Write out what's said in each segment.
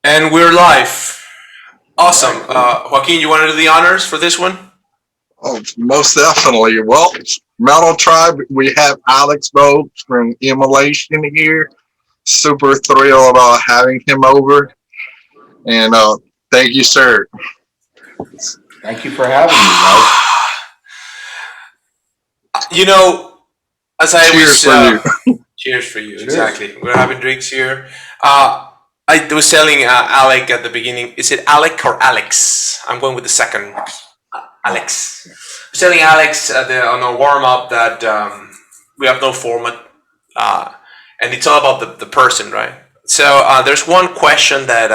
And we're live. All Awesome. right, cool. Joaquin, you want to do the honors for this one? Oh, most definitely. Well, MetALL Tribe, we have Alex Bouks from Immolation here. Super thrilled about having him over. And thank you, sir. Thank you for having me, guys. You know, as I Cheers was. for you. Cheers for you, Cheers. exactly. We're having drinks here. I was telling Alec at the beginning, is it Alec or Alex? I'm going with the second. Alex. I was telling Alex on our warm up that we have no format, uh, and it's all about the person, right? So there's one question that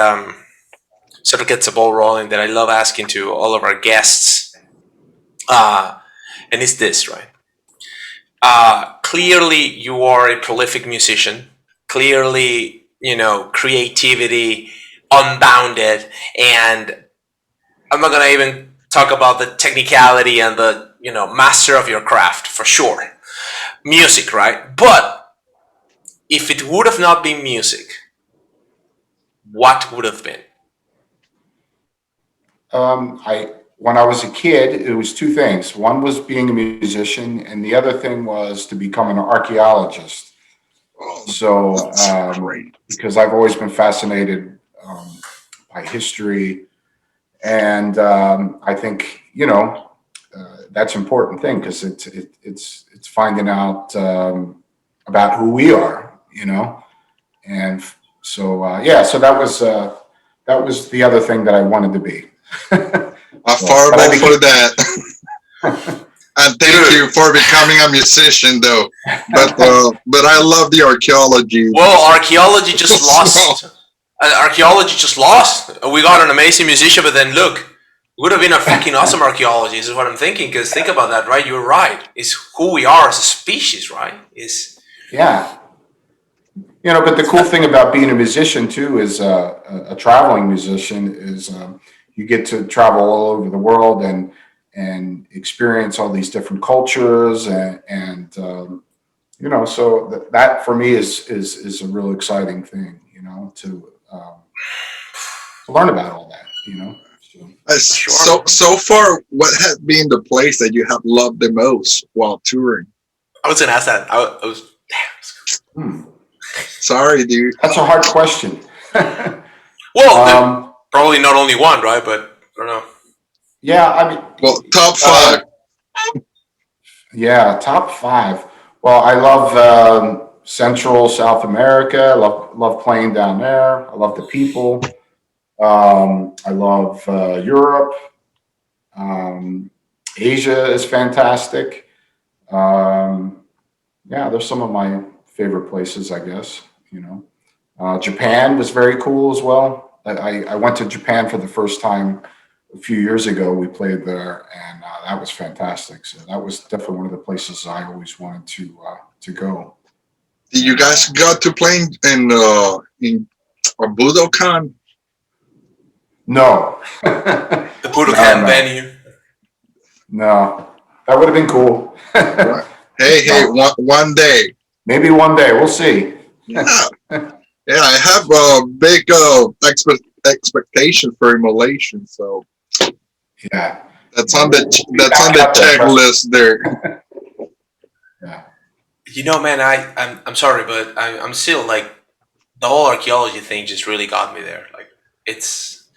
sort of gets the ball rolling that I love asking to all of our guests, uh, and it's this, right? Clearly, you are a prolific musician. Clearly, creativity unbounded, and I'm not gonna even talk about the technicality and the master of your craft for sure. Music, right? But if it would have not been music, what would have been? I when I was a kid, it was two things. One was being a musician, and the other thing was to become an archaeologist. Oh, So, that's great. because I've always been fascinated by history, and I think that's an important thing because it's finding out about who we are, and so yeah, so that was the other thing that I wanted to be. But I Affordable became for that. And thank Dude, you for becoming a musician, though. But I love the archaeology. well, archaeology just So, lost. Archaeology just lost. We got an amazing musician, but then look, would have been a freaking awesome archaeologist, is what I'm thinking. Because think about that, right? You're right. It's who we are as a species, right? Is yeah, but the cool thing about being a musician too is a traveling musician is you get to travel all over the world and experience all these different cultures and so that for me is a real exciting thing, to learn about all that. So, sure. so far, what has been the place that you have loved the most while touring? I was gonna ask that. I was. hmm, Sorry, dude. that's a hard question. Well, um, probably not only one, right? But I don't know. yeah, I Well, mean, top five. yeah, top five. Well, I love Central South America. I love playing down there. I love the people. I love Europe. Um, Asia is fantastic. Um, yeah, there's some of my favorite places, I guess. Japan was very cool as well. I went to Japan for the first time a few years ago. We played there, and that was fantastic. So that was definitely one of the places I always wanted to go. Did you And guys got to play in a Budokan? no, The no, Budokan no, venue. no, that would have been cool. Right. Hey, No, one day. maybe one day we'll see. Yeah, yeah. I have a big expectation for Immolation, so Yeah, that's yeah, on the we'll be that's on back the out there. Trust checklist there. me. Yeah, Man, I'm sorry, but I'm still like the whole archaeology thing just really got me there. Like it's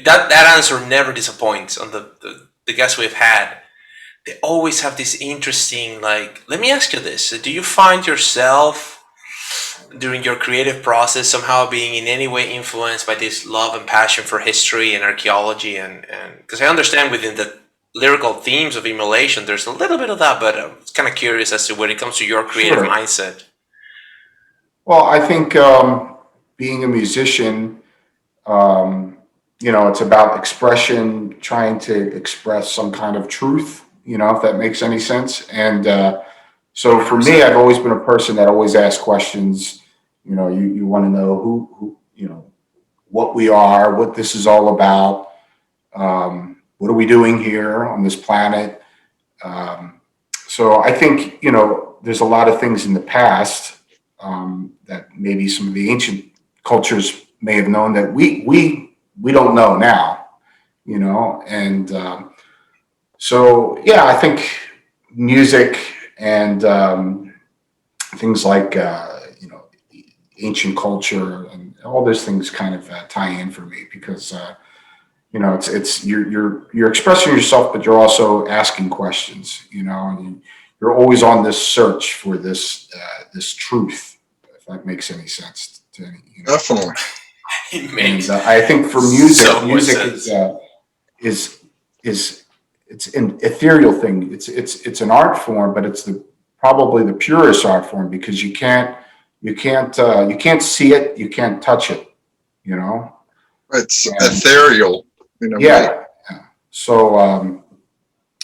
that answer never disappoints on the guests we've had. They always have this interesting like. Let me ask you this: do you find yourself during your creative process somehow being in any way influenced by this love and passion for history and archaeology and because I understand within the lyrical themes of Immolation there's a little bit of that, but I'm kind of curious as to when it comes to your creative sure. mindset. Well, I think being a musician, um, it's about expression, trying to express some kind of truth, if that makes any sense. And so for me, 100%. I've always been a person that always asks questions. You want to know who, what we are, what this is all about. What are we doing here on this planet? So I think, there's a lot of things in the past that maybe some of the ancient cultures may have known that we don't know now, you know. And so yeah, I think music and things like you know, ancient culture and all those things kind of tie in for me because you know, it's you're expressing yourself, but you're also asking questions, you know, and you're always on this search for this truth, if that makes any sense to any, you know. Definitely. It And makes I think for so music, much music sense. is it's an ethereal thing. It's an art form, but it's the probably the purest art form because you can't see it, you can't touch it, you know. It's And ethereal in a way. yeah, so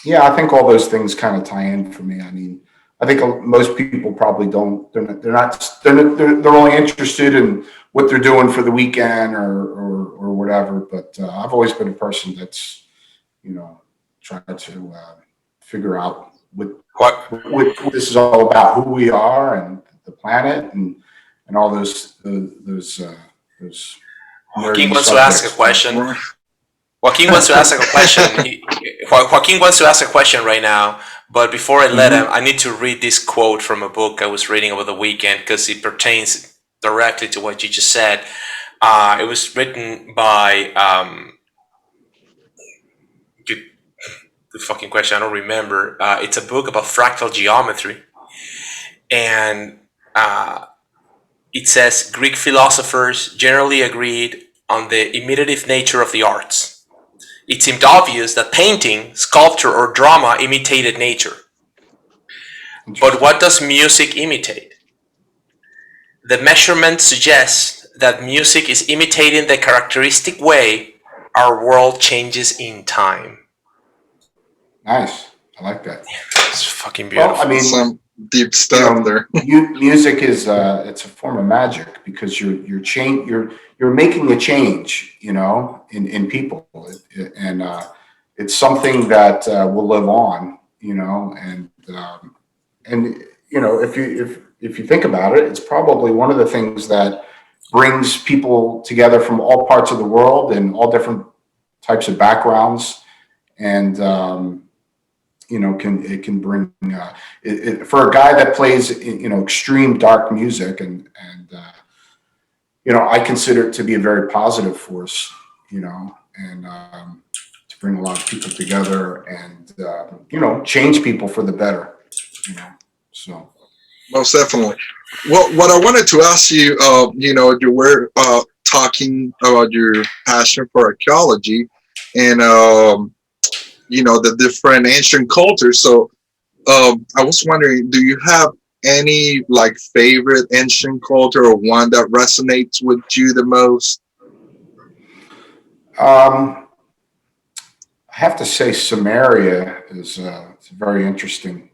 yeah, I think all those things kind of tie in for me. I mean, I think most people probably don't. They're only interested in what they're doing for the weekend or whatever. But I've always been a person that's, you know, tried to figure out What what this is all about, who we are, and the planet, and all those Joaquin nerdy wants to ask a subjects. question. Joaquin wants to ask a question. Joaquin wants to ask a question right now. But before I let him, Mhm. I need to read this quote from a book I was reading over the weekend because it pertains directly to what you just said. It was written by good, good fucking question. I don't remember. It's a book about fractal geometry, and uh, it says Greek philosophers generally agreed on the imitative nature of the arts. It seemed obvious that painting, sculpture, or drama imitated nature. But Interesting. what does music imitate? The measurement suggests that music is imitating the characteristic way our world changes in time. Nice. I like that. It's fucking Well, I beautiful. mean, Some deep you stuff know, there. music is it's a form of magic because you're making a change, you know, in people, and it's something that will live on, you know, and you know, if you think about it, it's probably one of the things that brings people together from all parts of the world and all different types of backgrounds, and you know, can bring for a guy that plays, you know, extreme dark music, and you know, I consider it to be a very positive force, you know, and to bring a lot of people together and you know, change people for the better, you know. So Most definitely. Well, what I wanted to ask you, you know, you were talking about your passion for archaeology and, you know, the different ancient cultures. So I was wondering, do you have any like favorite ancient culture or one that resonates with you the most? I have to say, Samaria is it's a very interesting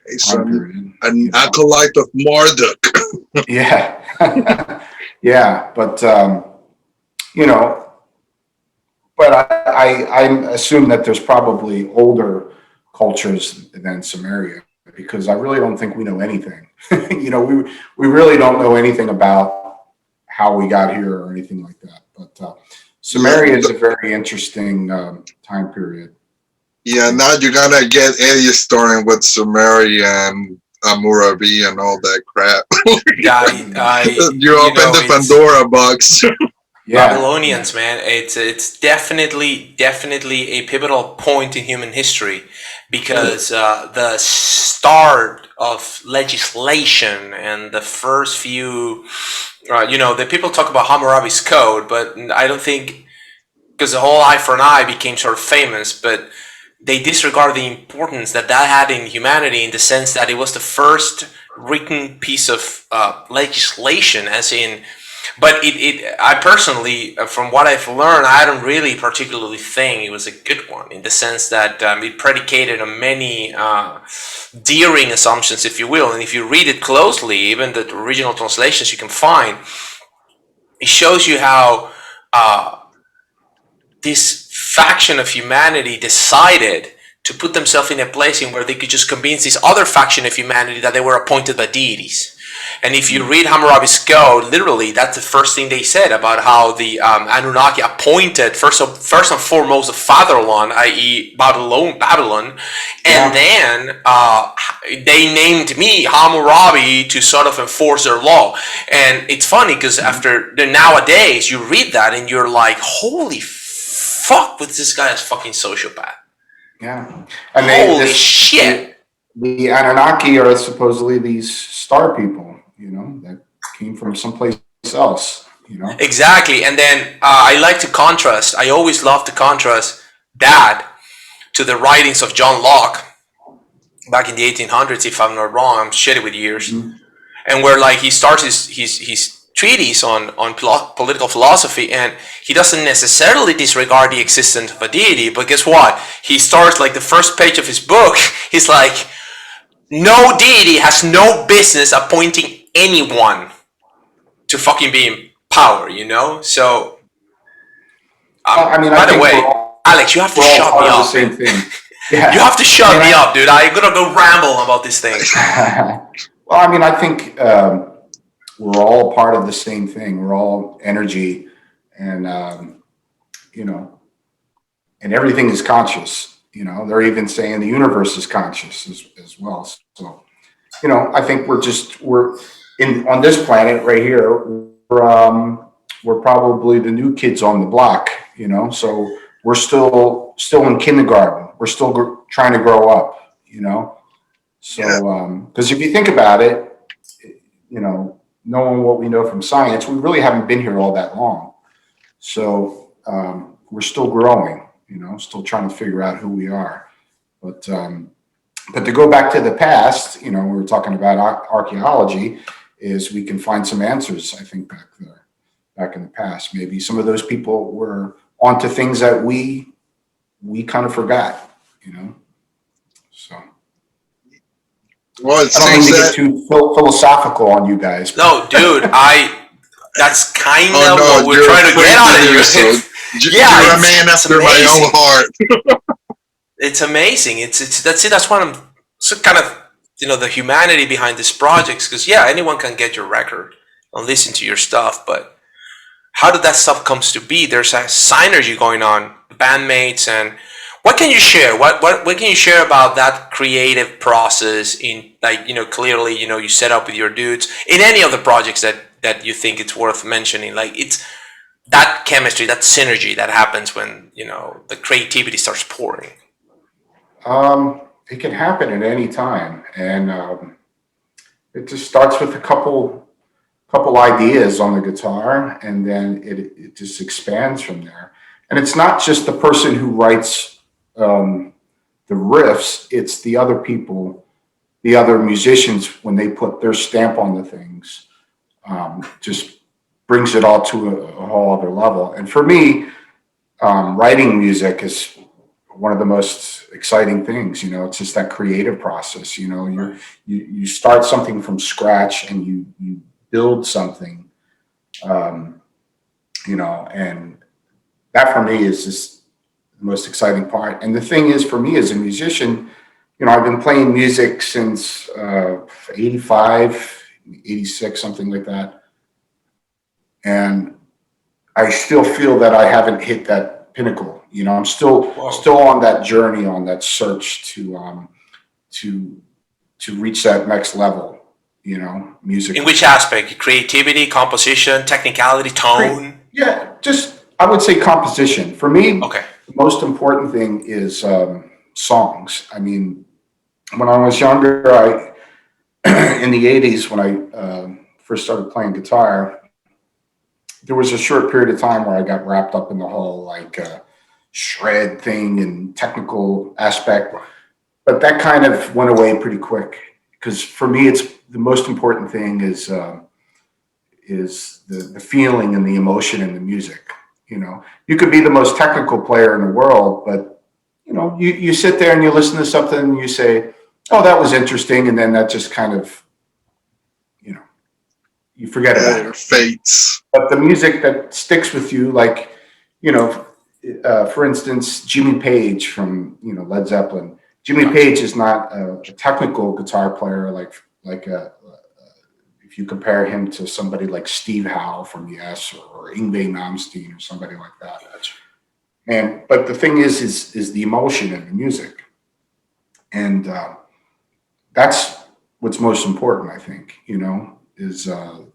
Okay, so time period, an you know. acolyte of Marduk. Yeah, yeah, but you know, but I assume that there's probably older cultures than Samaria because I really don't think we know anything. You know, we really don't know anything about how we got here or anything like that. But Yeah, Samaria is a very interesting time period. yeah. You Now know, you're gonna get Eddie starting with Sumeria and Hammurabi and all that crap. You You open know, the it's Pandora box. yeah, yeah. Babylonians, man. It's definitely a pivotal point in human history because the start of legislation and the first few, you know, the people talk about Hammurabi's code, but I don't think because the whole eye for an eye became sort of famous, but they disregard the importance that that had in humanity in the sense that it was the first written piece of legislation, as in. But I personally, from what I've learned, I don't really particularly think it was a good one in the sense that it predicated on many daring assumptions, if you will. And if you read it closely, even the original translations you can find, it shows you how this faction of humanity decided to put themselves in a place in where they could just convince this other faction of humanity that they were appointed by deities. And if you read Hammurabi's code, literally, that's the first thing they said about how the Anunnaki appointed first and foremost the fatherland, i.e., Babylon, and then they named me Hammurabi to sort of enforce their law. And it's funny because after nowadays you read that and you're like, holy fuck, but this guy is fucking sociopath. Yeah, and holy shit. The Anunnaki are supposedly these star people, that came from someplace else, Exactly. And then I like to contrast, I always love to contrast that to the writings of John Locke back in the 1800s, if I'm not wrong. I'm shitty with years. And where like he starts his treatise on political philosophy, and he doesn't necessarily disregard the existence of a deity, but guess what? He starts like the first page of his book, he's like, no deity has no business appointing anyone to fucking be in power, So, I mean, by the way, Alex, you have to shut me up. Same thing. Yeah. You have to shut me up, dude. I'm gonna go ramble about this thing. Well, I mean, I think we're all part of the same thing. We're all energy, and and everything is conscious. They're even saying the universe is conscious as well. So, I think we're on this planet right here. We're probably the new kids on the block. So we're still in kindergarten. We're still trying to grow up. So because if you think about it, knowing what we know from science, we really haven't been here all that long. So we're still growing. Still trying to figure out who we are. But to go back to the past, we were talking about archaeology, is we can find some answers, I think, back in the past. Maybe some of those people were onto things that we kind of forgot, So. Well, it I don't mean seems to that get too philosophical on you guys. No, dude, that's kind of what we're you're trying to get out of you. So Yeah, you're a man after my own heart. It's amazing. That's what I'm so kind of the humanity behind these projects, because anyone can get your record and listen to your stuff, but how did that stuff comes to be? There's a synergy going on, bandmates, and what can you share? What can you share about that creative process in clearly you set up with your dudes in any of the projects that you think it's worth mentioning? Like it's that chemistry, that synergy that happens when the creativity starts pouring. It can happen at any time, and it just starts with a couple ideas on the guitar, and then it just expands from there. And it's not just the person who writes the riffs; it's the other people, the other musicians, when they put their stamp on the things. Just brings it all to a whole other level. And for me, writing music is one of the most exciting things. It's just that creative process. You start something from scratch and you build something, and that for me is just the most exciting part. And the thing is, for me as a musician, I've been playing music since 85, 86, something like that. And I still feel that I haven't hit that pinnacle. I'm still on that journey, on that search to reach that next level. Music. In which aspect? Creativity, composition, technicality, tone? Yeah, just I would say composition. For me, okay. The most important thing is songs. I mean, when I was younger, in the 80s, when I first started playing guitar, there was a short period of time where I got wrapped up in the whole shred thing and technical aspect, but that kind of went away pretty quick, because for me, it's the most important thing is the feeling and the emotion in the music. You could be the most technical player in the world, but you sit there and you listen to something and you say, "Oh, that was interesting," and then that just kind of you forget about it. Fates. But the music that sticks with you, like, for instance, Jimmy Page from, Led Zeppelin. Jimmy Page is not a technical guitar player like if if you compare him to somebody like Steve Howe from Yes or Yngwie Malmsteen or somebody like that. Gotcha. But the thing is the emotion in the music, and that's what's most important. I think is the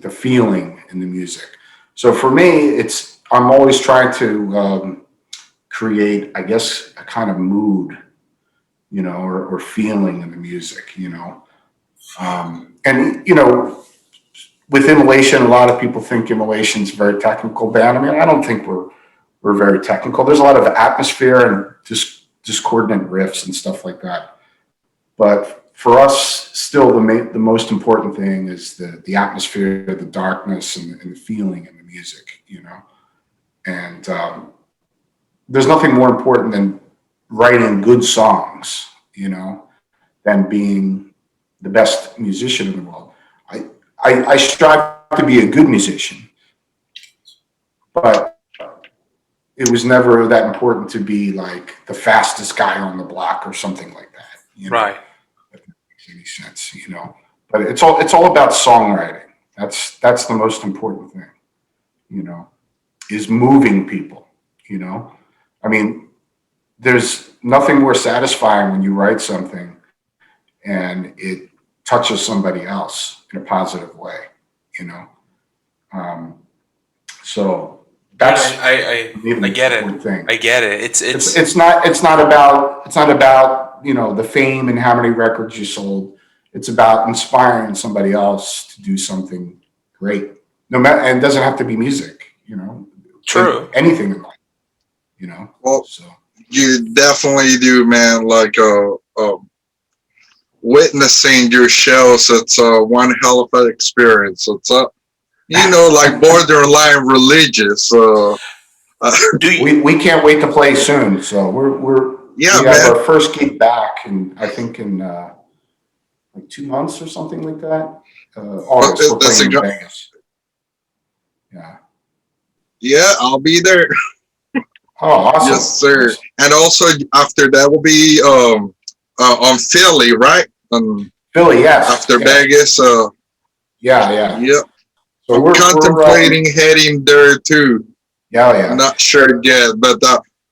feeling in the music. So for me, I'm always trying to create, I guess, a kind of mood, or feeling in the music, and with Immolation, a lot of people think Immolation's a very technical band. I mean, I don't think we're very technical. There's a lot of atmosphere and discordant riffs and stuff like that. But for us, still the most important thing is the atmosphere, the darkness, and the feeling in the music, And there's nothing more important than writing good songs, than being the best musician in the world. I strive to be a good musician, but it was never that important to be like the fastest guy on the block or something like that. Right. If that makes any sense, But it's all about songwriting. That's the most important thing, is moving people, I mean, there's nothing more satisfying when you write something and it touches somebody else in a positive way, So that's I get it. thing. I get it. It's not about the fame and how many records you sold. It's about inspiring somebody else to do something great. No matter, and it doesn't have to be music, True. Anything in life, Well, So you definitely do, man. Like witnessing your shows, it's one hell of an experience. It's like borderline religious. Do you? we can't wait to play soon. So we Yeah, have man. our first gig back, and I think in like 2 months or something like that. August, we're That's playing in Vegas. Yeah. Yeah, I'll be there. Oh, awesome. Yes, sir. And also after that will be on Philly, right? Philly, yes. After yes. Vegas. Yeah. Yep. So I'm we're contemplating heading there too. Yeah. Not sure yet, but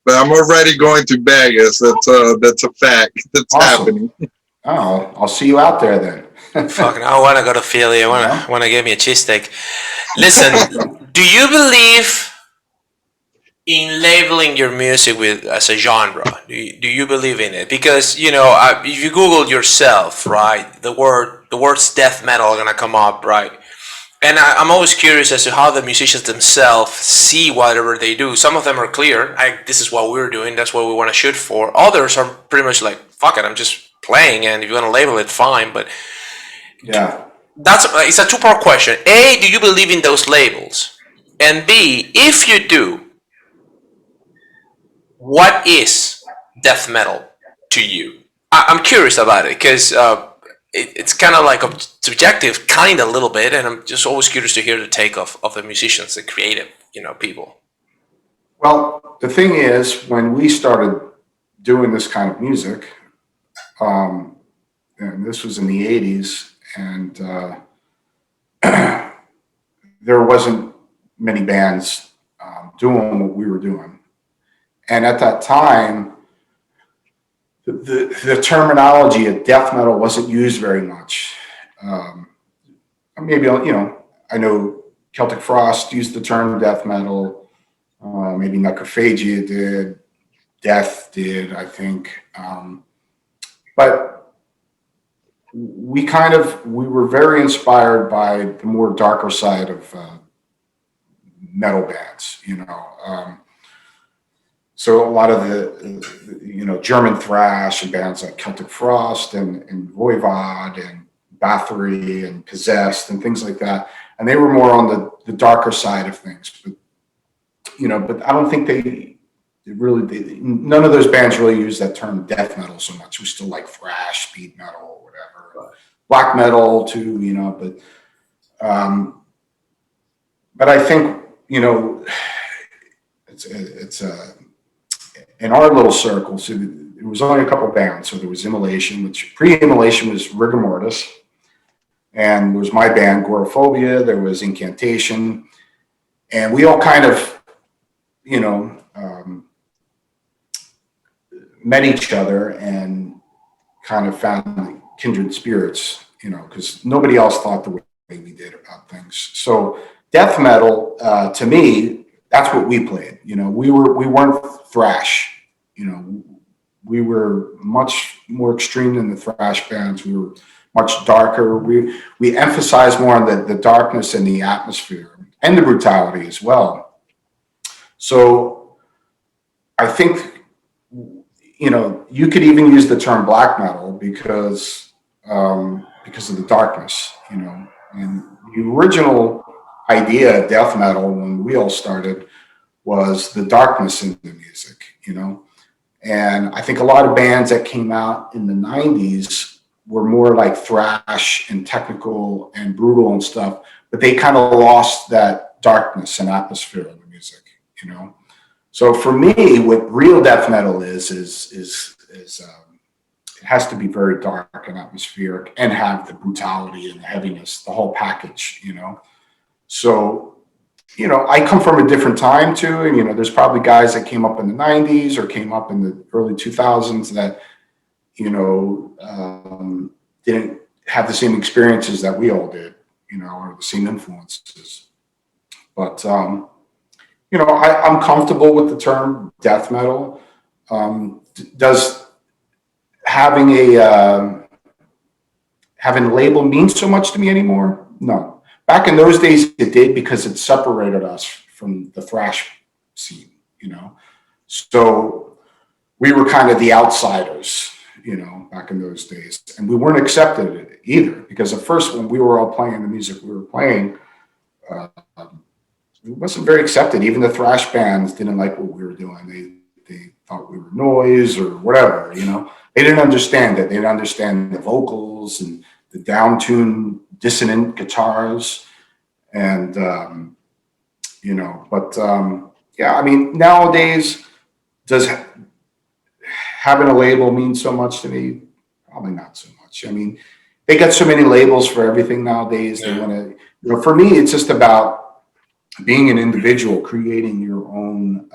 I'm already going to Vegas. That's a fact. That's Awesome. happening. Oh, I'll see you out there then. Fucking, I want to go to Philly. I want to give me a cheesesteak. Listen, do you believe in labeling your music as a genre? Do you believe in it? Because if you Google yourself, right, the words death metal are gonna come up, right? And I'm always curious as to how the musicians themselves see whatever they do. Some of them are clear. This is what we're doing. That's what we want to shoot for. Others are pretty much like, fuck it, I'm just playing. And if you want to label it, fine. But Yeah. it's a two-part question. A, do you believe in those labels? And B, if you do, what is death metal to you? I'm curious about it because it's kind of like subjective, kind of a little bit, and I'm just always curious to hear the take of the musicians, the creative, people. Well, the thing is, when we started doing this kind of music, and this was in the 80s, and there wasn't many bands doing what we were doing. And at that time, the terminology of death metal wasn't used very much. Maybe, I know Celtic Frost used the term death metal. Maybe Necrophagia did. Death did, I think. But we were very inspired by the more darker side of metal bands, so a lot of the German thrash and bands like Celtic Frost and Voivod and Bathory and Possessed and things like that. And they were more on the darker side of things. But I don't think none of those bands really use that term death metal so much. We still like thrash, speed metal, or whatever. Black metal too, but I think, it's in our little circle, so it was only a couple bands. So there was Immolation, which pre-Immolation was Rigor Mortis. and there was my band Goreaphobia, there was Incantation, and we all kind of, you know, met each other and kind of found kindred spirits, you know, because nobody else thought the way we did about things. So death metal, to me, that's what we played. You know, we weren't thrash. You know, we were much more extreme than the thrash bands. We were much darker. We emphasized more on the darkness and the atmosphere and the brutality as well. So I think, you know, you could even use the term black metal because of the darkness, you know. And the original idea of death metal when we all started was the darkness in the music, you know. And I think a lot of bands that came out in the 90s were more like thrash and technical and brutal and stuff, but they kind of lost that darkness and atmosphere in the music, you know. So for me, what real death metal is it has to be very dark and atmospheric and have the brutality and the heaviness, the whole package, you know. So, you know, I come from a different time too, and you know, there's probably guys that came up in the 90s or came up in the early 2000s that, you know, didn't have the same experiences that we all did, you know, or the same influences. But you know, I'm comfortable with the term death metal. Does having a label mean so much to me anymore? No. Back in those days, it did because it separated us from the thrash scene, you know. So we were kind of the outsiders, you know, back in those days, and we weren't accepted either because at first, when we were all playing the music we were playing, it wasn't very accepted. Even the thrash bands didn't like what we were doing. They thought we were noise or whatever, you know. They didn't understand it. They didn't understand the vocals and the down-tuned dissonant guitars. And, you know, but yeah, I mean, nowadays, does having a label mean so much to me? Probably not so much. I mean, they got so many labels for everything nowadays. They want to, you know, for me, it's just about being an individual, creating your own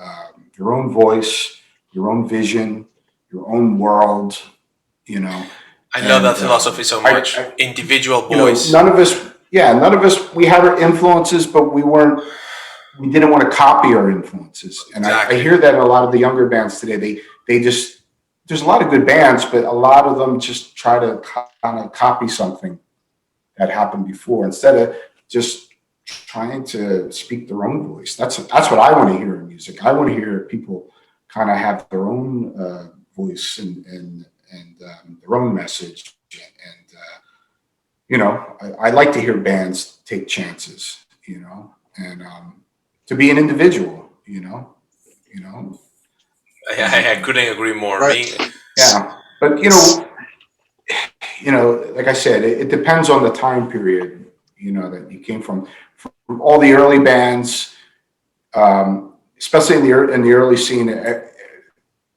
voice, your own vision, your own world, you know. I love that philosophy so much. Individual voice. None of us, we had our influences, but we didn't want to copy our influences. And exactly. I hear that in a lot of the younger bands today. They just, there's a lot of good bands, but a lot of them just try to kind of copy something that happened before instead of just trying to speak their own voice. That's what I want to hear in music. I want to hear people kind of have their own voice and their own message. And you know, I like to hear bands take chances, you know, and to be an individual, you know. I couldn't agree more. Right. Yeah, but you know, like I said, it depends on the time period, you know, that you came from. From all the early bands, especially in the early scene,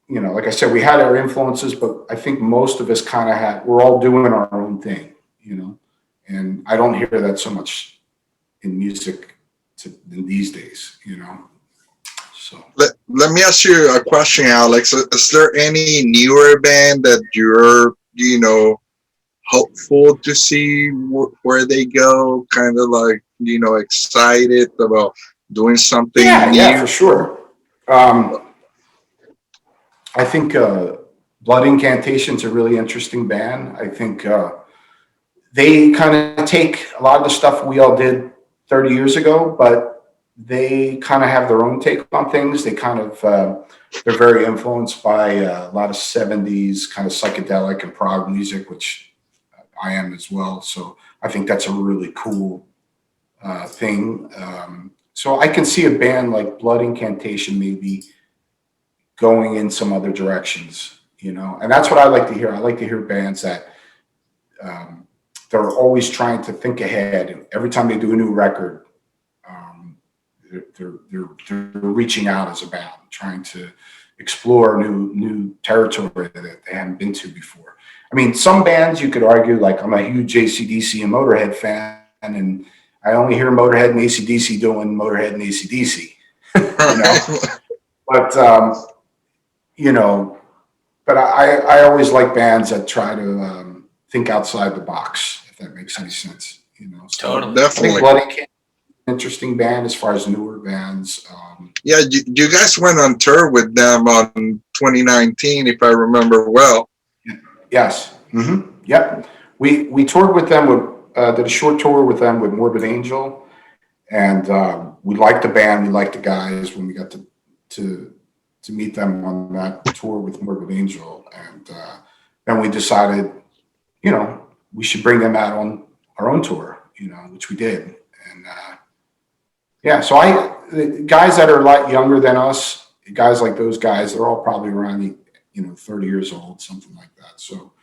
you know, like I said, we had our influences, but I think most of us kind of we're all doing our own thing, you know, and I don't hear that so much in music in these days, you know. So let me ask you a question, Alex. Is there any newer band that you're, you know, hopeful to see where they go? Kind of like, you know, excited about doing something new? Yeah, for sure. I think Blood Incantation's a really interesting band. I think they kind of take a lot of the stuff we all did 30 years ago, but they kind of have their own take on things. They kind of, they're very influenced by a lot of 70s kind of psychedelic and prog music, which I am as well. So I think that's a really cool thing. So I can see a band like Blood Incantation maybe going in some other directions, you know, and that's what I like to hear. I like to hear bands that they're always trying to think ahead. And every time they do a new record, they're reaching out as a band, trying to explore new territory that they haven't been to before. I mean, some bands you could argue, like I'm a huge AC/DC and Motorhead fan, and I only hear Motorhead and AC/DC doing Motorhead and AC/DC, you know. But you know, but I always like bands that try to think outside the box, if that makes any sense. You know, so Totally. I think Definitely. Bloody Can is an interesting band as far as newer bands. Yeah, you guys went on tour with them on 2019, if I remember well. Yes. Mm-hmm. Yep. We toured with them with did a short tour with them with Morbid Angel, and we liked the band. We liked the guys when we got to meet them on that tour with Morbid Angel, and then we decided, you know, we should bring them out on our own tour, you know, which we did, and yeah. So the guys that are a lot younger than us, guys like those guys, they're all probably around the, 30 years old, something like that. So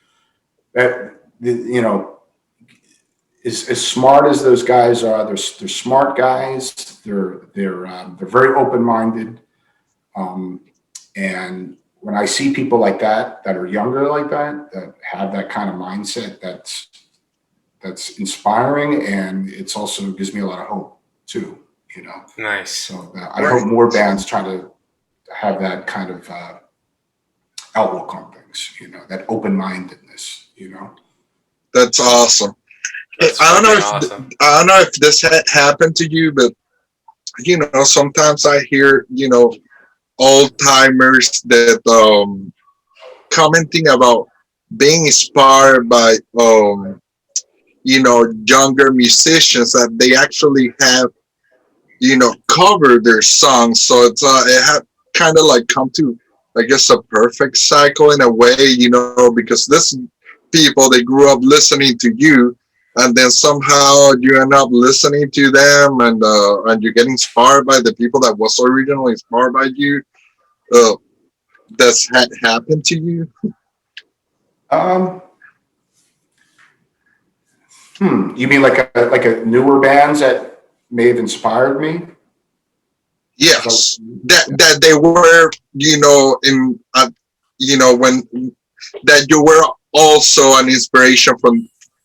that, you know, as smart as those guys are, they're smart guys. They're very open minded. And when I see people like that are younger like that have that kind of mindset, that's inspiring, and it's also gives me a lot of hope too. You know. Nice. So I hope more bands try to have that kind of outlook on things. You know, that open mindedness. You know. That's awesome. That's I don't know if awesome. I don't know if this happened to you, but sometimes I hear old timers that commenting about being inspired by younger musicians that they actually have covered their songs. So it's it had kind of like come to, I guess, a perfect cycle in a way, because this people, they grew up listening to you, and then somehow you end up listening to them, and you get inspired by the people that was originally inspired by you. That's happened to you? You mean like a newer bands that may have inspired me? Yes, that they were, in when that you were also an inspiration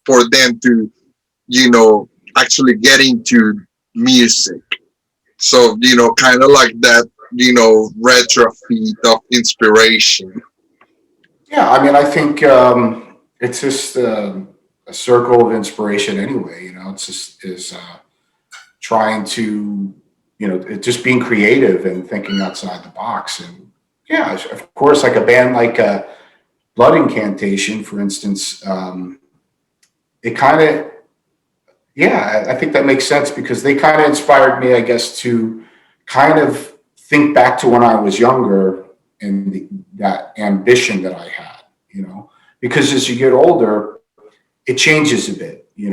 for them to, actually get into music. So kind of like that, retrofit of inspiration. Yeah, I mean, I think it's just a circle of inspiration anyway. It's just trying to, just being creative and thinking outside the box. And yeah, of course, like a band like Blood Incantation, for instance, it kind of, yeah, I think that makes sense because they kind of inspired me, I guess, to kind of think back to when I was younger and that ambition that I had, because as you get older, it changes a bit, you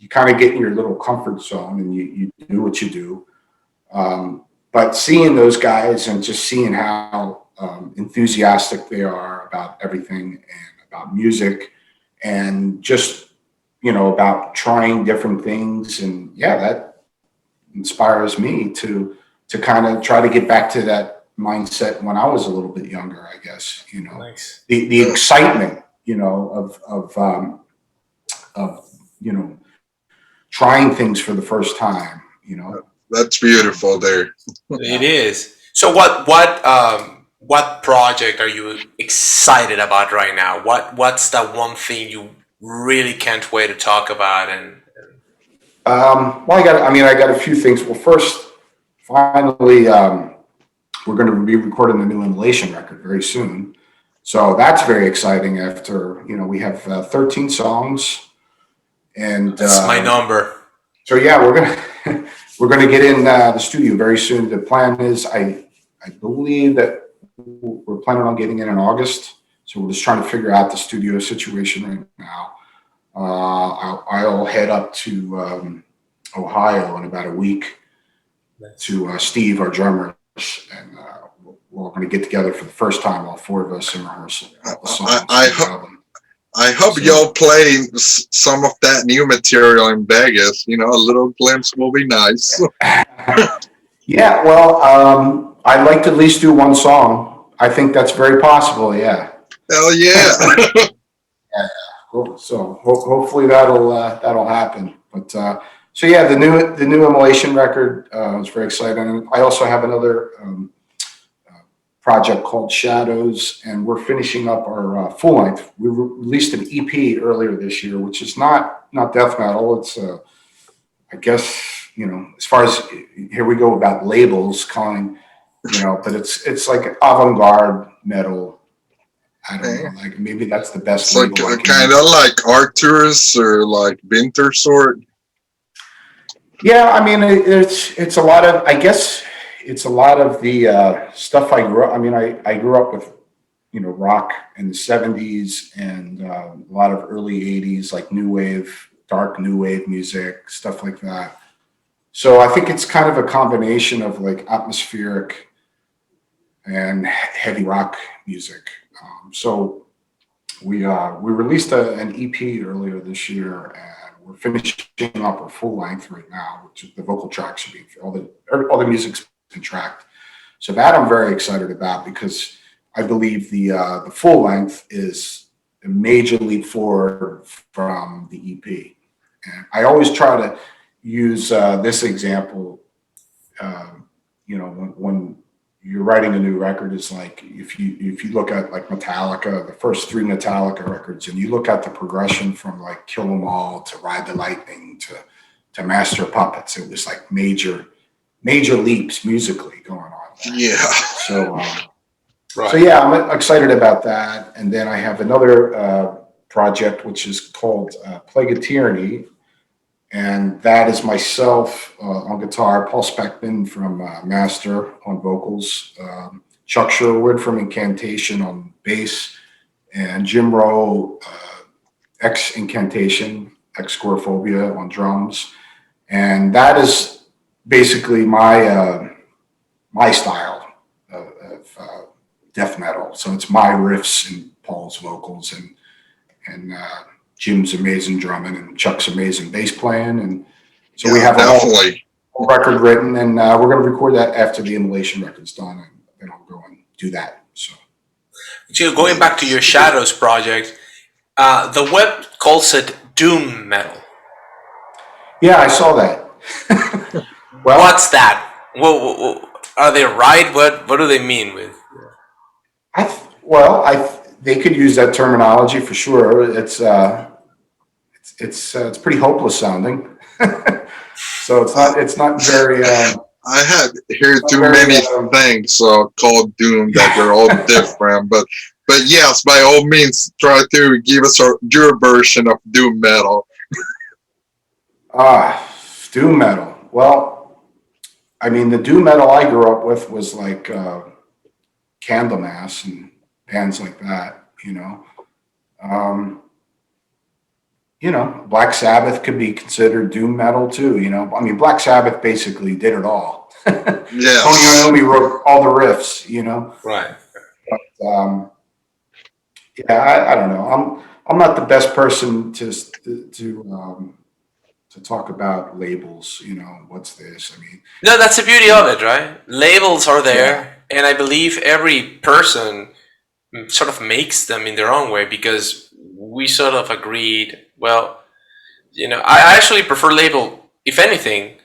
kind of get in your little comfort zone and you do what you do. But seeing those guys and just seeing how enthusiastic they are about everything and about music and just, about trying different things. And yeah, that inspires me to kind of try to get back to that mindset when I was a little bit younger, I guess, Nice. the excitement, of trying things for the first time, That's beautiful there. It is. So what project are you excited about right now? What's that one thing you really can't wait to talk about? And well, I got a few things. Well, first, finally, we're going to be recording the new Immolation record very soon. So that's very exciting after, we have 13 songs. And that's my number. So yeah, we're gonna get in the studio very soon. The plan is, I believe that we're planning on getting in August. So we're just trying to figure out the studio situation right now. I'll head up to Ohio in about a week to Steve, our drummer, and we're going to get together for the first time, all four of us, and rehearse the songs. I hope y'all play some of that new material in Vegas. A little glimpse will be nice. Yeah, well, I'd like to at least do one song. I think that's very possible. Yeah. Hell yeah. So hopefully that'll happen. But so yeah, the new Immolation record was very exciting. And I also have another project called Shadows, and we're finishing up our full length. We released an EP earlier this year, which is not death metal. It's I guess as far as here we go about labels calling, but it's like avant-garde metal. I don't know, like maybe that's the best It's like label I can kind of like Arcturus or like Winter sort. Yeah, I mean, it's a lot of, I guess it's a lot of the stuff I grew up. I mean, I grew up with rock in the '70s and a lot of early '80s, like new wave, dark new wave music, stuff like that. So I think it's kind of a combination of like atmospheric and heavy rock music. So we released an EP earlier this year, and we're finishing up our full length right now, which is the vocal tracks are being all the music's been tracked. So that I'm very excited about because I believe the full length is a major leap forward from the EP. And I always try to use this example. When you're writing a new record, is like if you look at like Metallica, the first three Metallica records, and you look at the progression from like Kill 'Em All to Ride the Lightning to Master of Puppets, it was like major leaps musically going on there. Yeah. So Right. so yeah, I'm excited about that. And then I have another project which is called Plague of Tyranny, and that is myself on guitar, Paul Speckman from Master on vocals, Chuck Sherwood from Incantation on bass, and Jim Rowe, ex Incantation, ex Goreaphobia on drums. And that is basically my style of death metal. So it's my riffs and Paul's vocals and Jim's amazing drumming and Chuck's amazing bass playing. And so we have a whole record written, and we're going to record that after the Immolation record's done, and then I'll go and do that. So Going back to your Shadows project, the web calls it doom metal. yeah, I saw that. Well, What's that? Are they right? What do they mean with? they could use that terminology for sure. It's pretty hopeless sounding. So it's not very. I had heard too many things called doom that they're all different, but yes, by all means, try to give us your version of doom metal. Doom metal. Well, I mean, the doom metal I grew up with was like Candlemass and bands like that. Black Sabbath could be considered doom metal too. I mean, Black Sabbath basically did it all. Yeah, Tony Iommi wrote all the riffs. Right. But, yeah, I don't know. I'm not the best person to talk about labels. What's this? I mean, No, that's the beauty of it, right? Labels are there, and I believe every person sort of makes them in their own way because we sort of agreed. Well, I actually prefer label, if anything,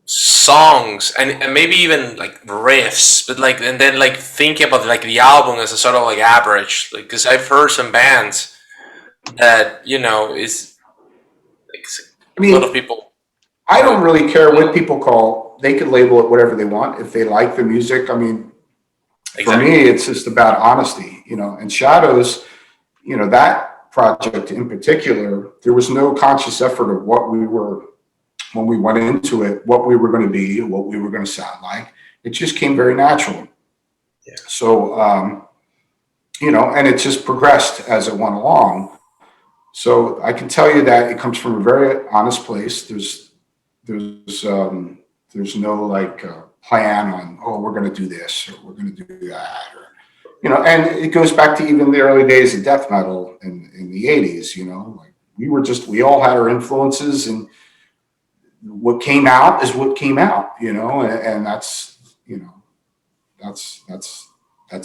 songs and maybe even like riffs, but like and then like thinking about like the album as a sort of like average, like because I've heard some bands that is like I mean, a lot of people. I don't really care what people call. They could label it whatever they want if they like the music. I mean, for me, it's just about honesty, And Shadows, that project in particular, there was no conscious effort of what we were when we went into it, what we were going to be, what we were going to sound like. It just came very natural. Yeah. So, and it just progressed as it went along. So I can tell you that it comes from a very honest place. There's no like plan on, we're going to do this or we're going to do that, or and it goes back to even the early days of death metal in the '80s. Like we all had our influences, and what came out is what came out. And that's that's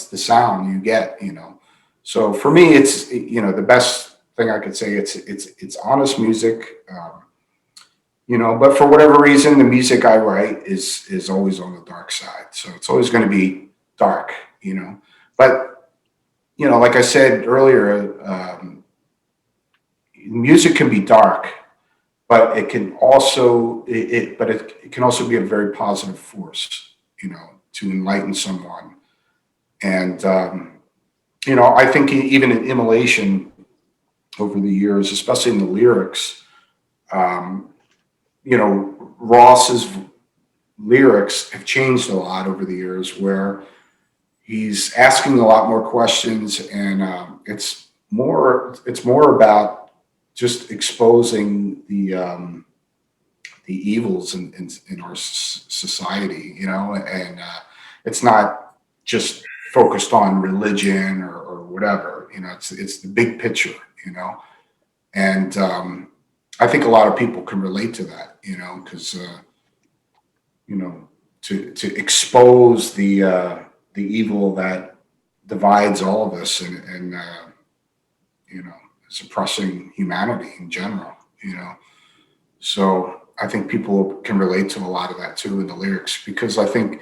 the sound you get, So for me, it's, the best thing I could say, it's honest music. But for whatever reason, the music I write is always on the dark side. So it's always going to be dark, But like I said earlier, music can be dark, but it can also it can also be a very positive force, to enlighten someone. And I think even in Immolation over the years, especially in the lyrics, Ross's lyrics have changed a lot over the years, where he's asking a lot more questions, and it's more about just exposing the evils in our society, and it's not just focused on religion or whatever, it's the big picture, and I think a lot of people can relate to that, because to expose the evil that divides all of us, and suppressing humanity in general, So I think people can relate to a lot of that too in the lyrics, because I think,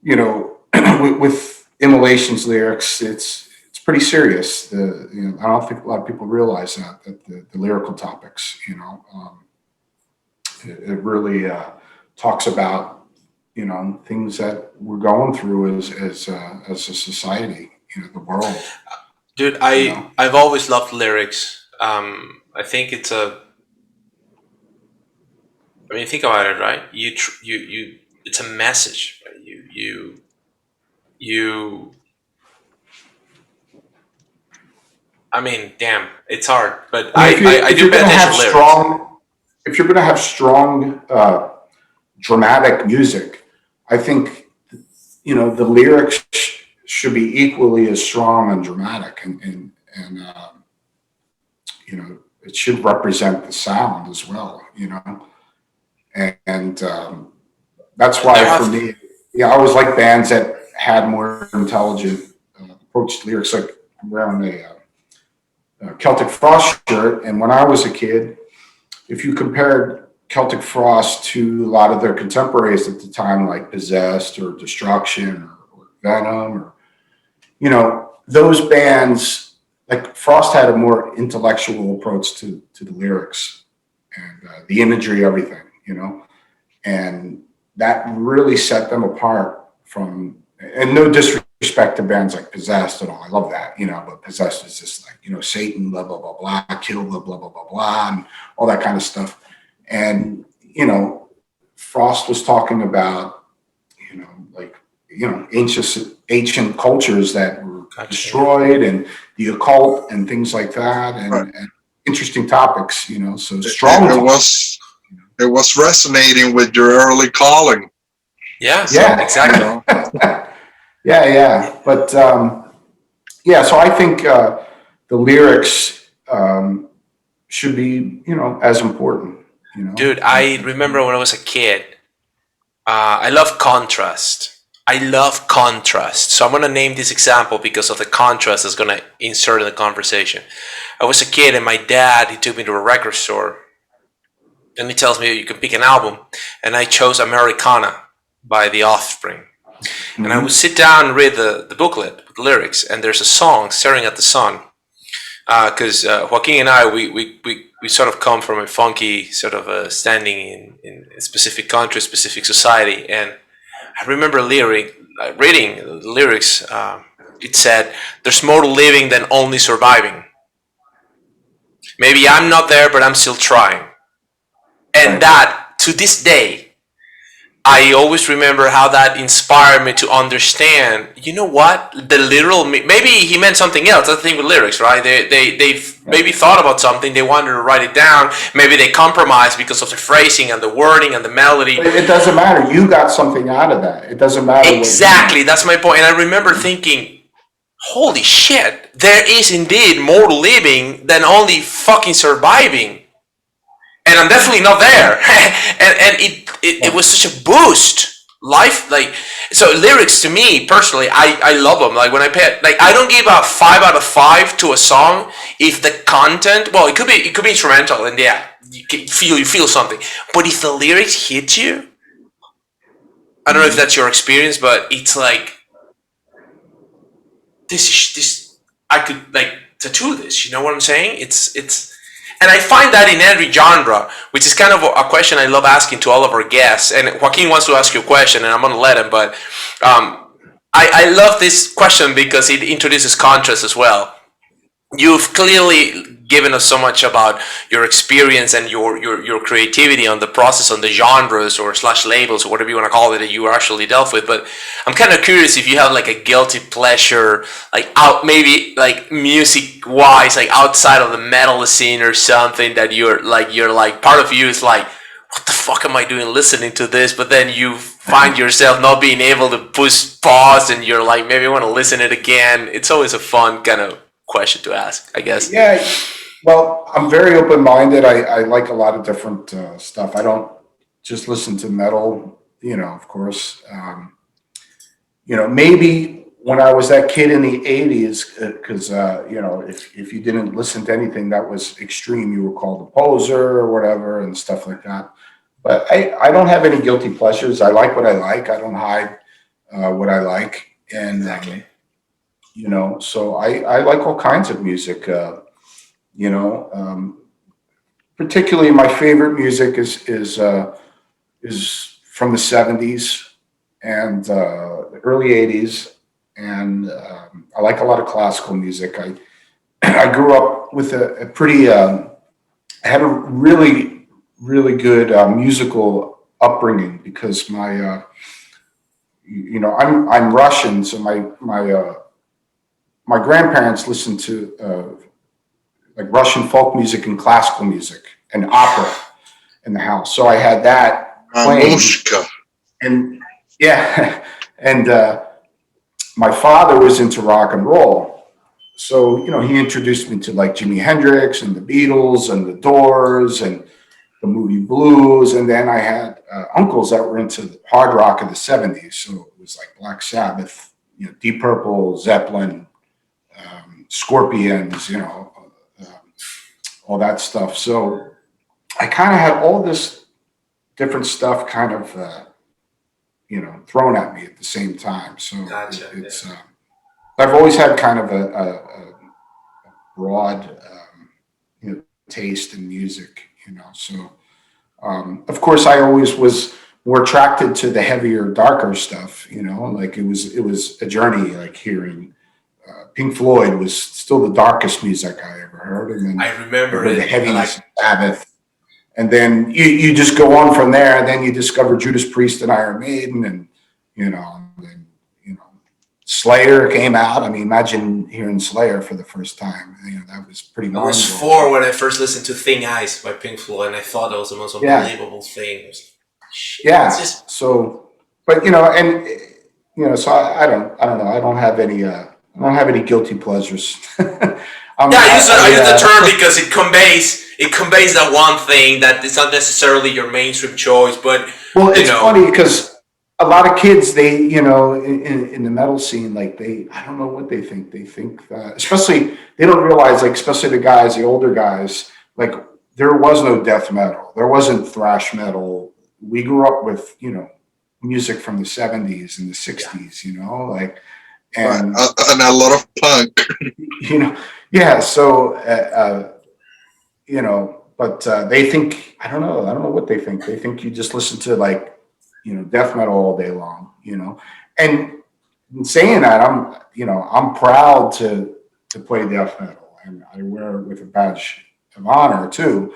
with Immolation's lyrics, it's pretty serious. I don't think a lot of people realize that the lyrical topics, it really talks about, things that we're going through as a society, the world. Dude, I've always loved lyrics. I think it's a. I mean, think about it, right? You. It's a message. Right? You. I mean, damn, it's hard, but I mean, I if do you're pay going to attention have to lyrics. strong dramatic music, I think, the lyrics should be equally as strong and dramatic, and it should represent the sound as well, and that's There why for have. me, I always like bands that had more intelligent approach to lyrics, like around a Celtic Frost shirt. And when I was a kid, if you compared Celtic Frost to a lot of their contemporaries at the time, like Possessed or Destruction or Venom, or those bands, like Frost had a more intellectual approach to the lyrics and the imagery, everything, and that really set them apart from. And no disrespect to bands like Possessed at all, I love that, but Possessed is just like, Satan, blah blah blah blah, kill, blah blah blah blah blah, and all that kind of stuff. And Frost was talking about, like, ancient cultures that were destroyed, and the occult and things like that, and interesting topics, so strong. It was resonating with your early calling. Yeah. Yeah, Exactly. yeah. But so I think the lyrics should be, as important. Dude, I remember when I was a kid. I love contrast. I love contrast. So I'm going to name this example because of the contrast that's going to insert in the conversation. I was a kid, and my dad, he took me to a record store, and he tells me you can pick an album, and I chose Americana by The Offspring. Mm-hmm. And I would sit down and read the booklet with the lyrics, and there's a song, Staring at the Sun, because Joaquin and I, we sort of come from a funky sort of standing in a specific country, specific society, and I remember reading the lyrics. It said, "There's more to living than only surviving. Maybe I'm not there, but I'm still trying." And that, to this day, I always remember how that inspired me to understand, you know what, the literal, maybe he meant something else. That's the thing with lyrics, right? They've maybe thought about something, they wanted to write it down, maybe they compromised because of the phrasing and the wording and the melody. But it doesn't matter. You got something out of that. It doesn't matter. Exactly, that's my point. And I remember thinking, holy shit, there is indeed more to living than only fucking surviving. And I'm definitely not there. and it was such a boost life, like, so lyrics to me personally, I love them. Like when I pay, like I don't give a 5 out of 5 to a song if the content, well, it could be instrumental, and yeah, you feel something, but if the lyrics hit you, I don't know if Mhm. that's your experience, but it's like this I could like tattoo this. You know what I'm saying? It's and I find that in every genre, which is kind of a question I love asking to all of our guests. And Joaquin wants to ask you a question, and I'm gonna let him. But I love this question because it introduces contrast as well. You've clearly given us so much about your experience and your creativity on the process, on the genres or slash labels or whatever you want to call it that you actually dealt with. But I'm kind of curious if you have like a guilty pleasure, like out maybe like music wise, like outside of the metal scene or something that you're like part of you is like, what the fuck am I doing listening to this? But then you find yourself not being able to push pause, and you're like, maybe I want to listen it again. It's always a fun kind of question to ask, I guess. Yeah, well, I'm very open-minded. I like a lot of different stuff. I don't just listen to metal, of course. Maybe when I was that kid in the 80s, because, if you didn't listen to anything that was extreme, you were called a poser or whatever and stuff like that. But I don't have any guilty pleasures. I like what I like. I don't hide what I like. And, Exactly. so I like all kinds of music. You know, Particularly my favorite music is from the '70s and the early '80s, and I like a lot of classical music. I grew up with a pretty I had a really good musical upbringing because I'm Russian, so my grandparents listened to like Russian folk music and classical music and opera in the house. So I had that playing, Mamushka. and yeah, and my father was into rock and roll. So he introduced me to like Jimi Hendrix and the Beatles and the Doors and the movie Blues, and then I had uncles that were into the hard rock of the '70s. So it was like Black Sabbath, Deep Purple, Zeppelin, Scorpions, all that stuff. So I kind of had all this different stuff kind of thrown at me at the same time. So Gotcha. Yeah. it's I've always had kind of a broad taste in music. So of course I always was more attracted to the heavier, darker stuff. Like it was a journey. Like hearing Pink Floyd was still the darkest music I ever heard, and then I I remember heard the it. I like. heaviest Sabbath. And then you just go on from there. And then you discover Judas Priest and Iron Maiden, and then Slayer came out. I mean, imagine hearing Slayer for the first time. That was pretty I was mind blowing. 4 when I first listened to Thin Ice by Pink Floyd, and I thought that was the most Yeah, unbelievable thing. It was, shit. It's yeah. just So, but and so I don't know. I don't have any guilty pleasures. yeah. I use the term I because it conveys that one thing that it's not necessarily your mainstream choice, but Well, you it's know, funny because a lot of kids, they, in the metal scene, like I don't know what they think. They think that, especially, they don't realize, like, especially the guys, the older guys, like, there was no death metal. There wasn't thrash metal. We grew up with, music from the '70s and the yeah, '60s, like, Right. and, And a lot of punk. yeah. So, but they think, I don't know what they think. They think you just listen to, like, death metal all day long, and in saying that, I'm proud to play death metal, and I wear it with a badge of honor too.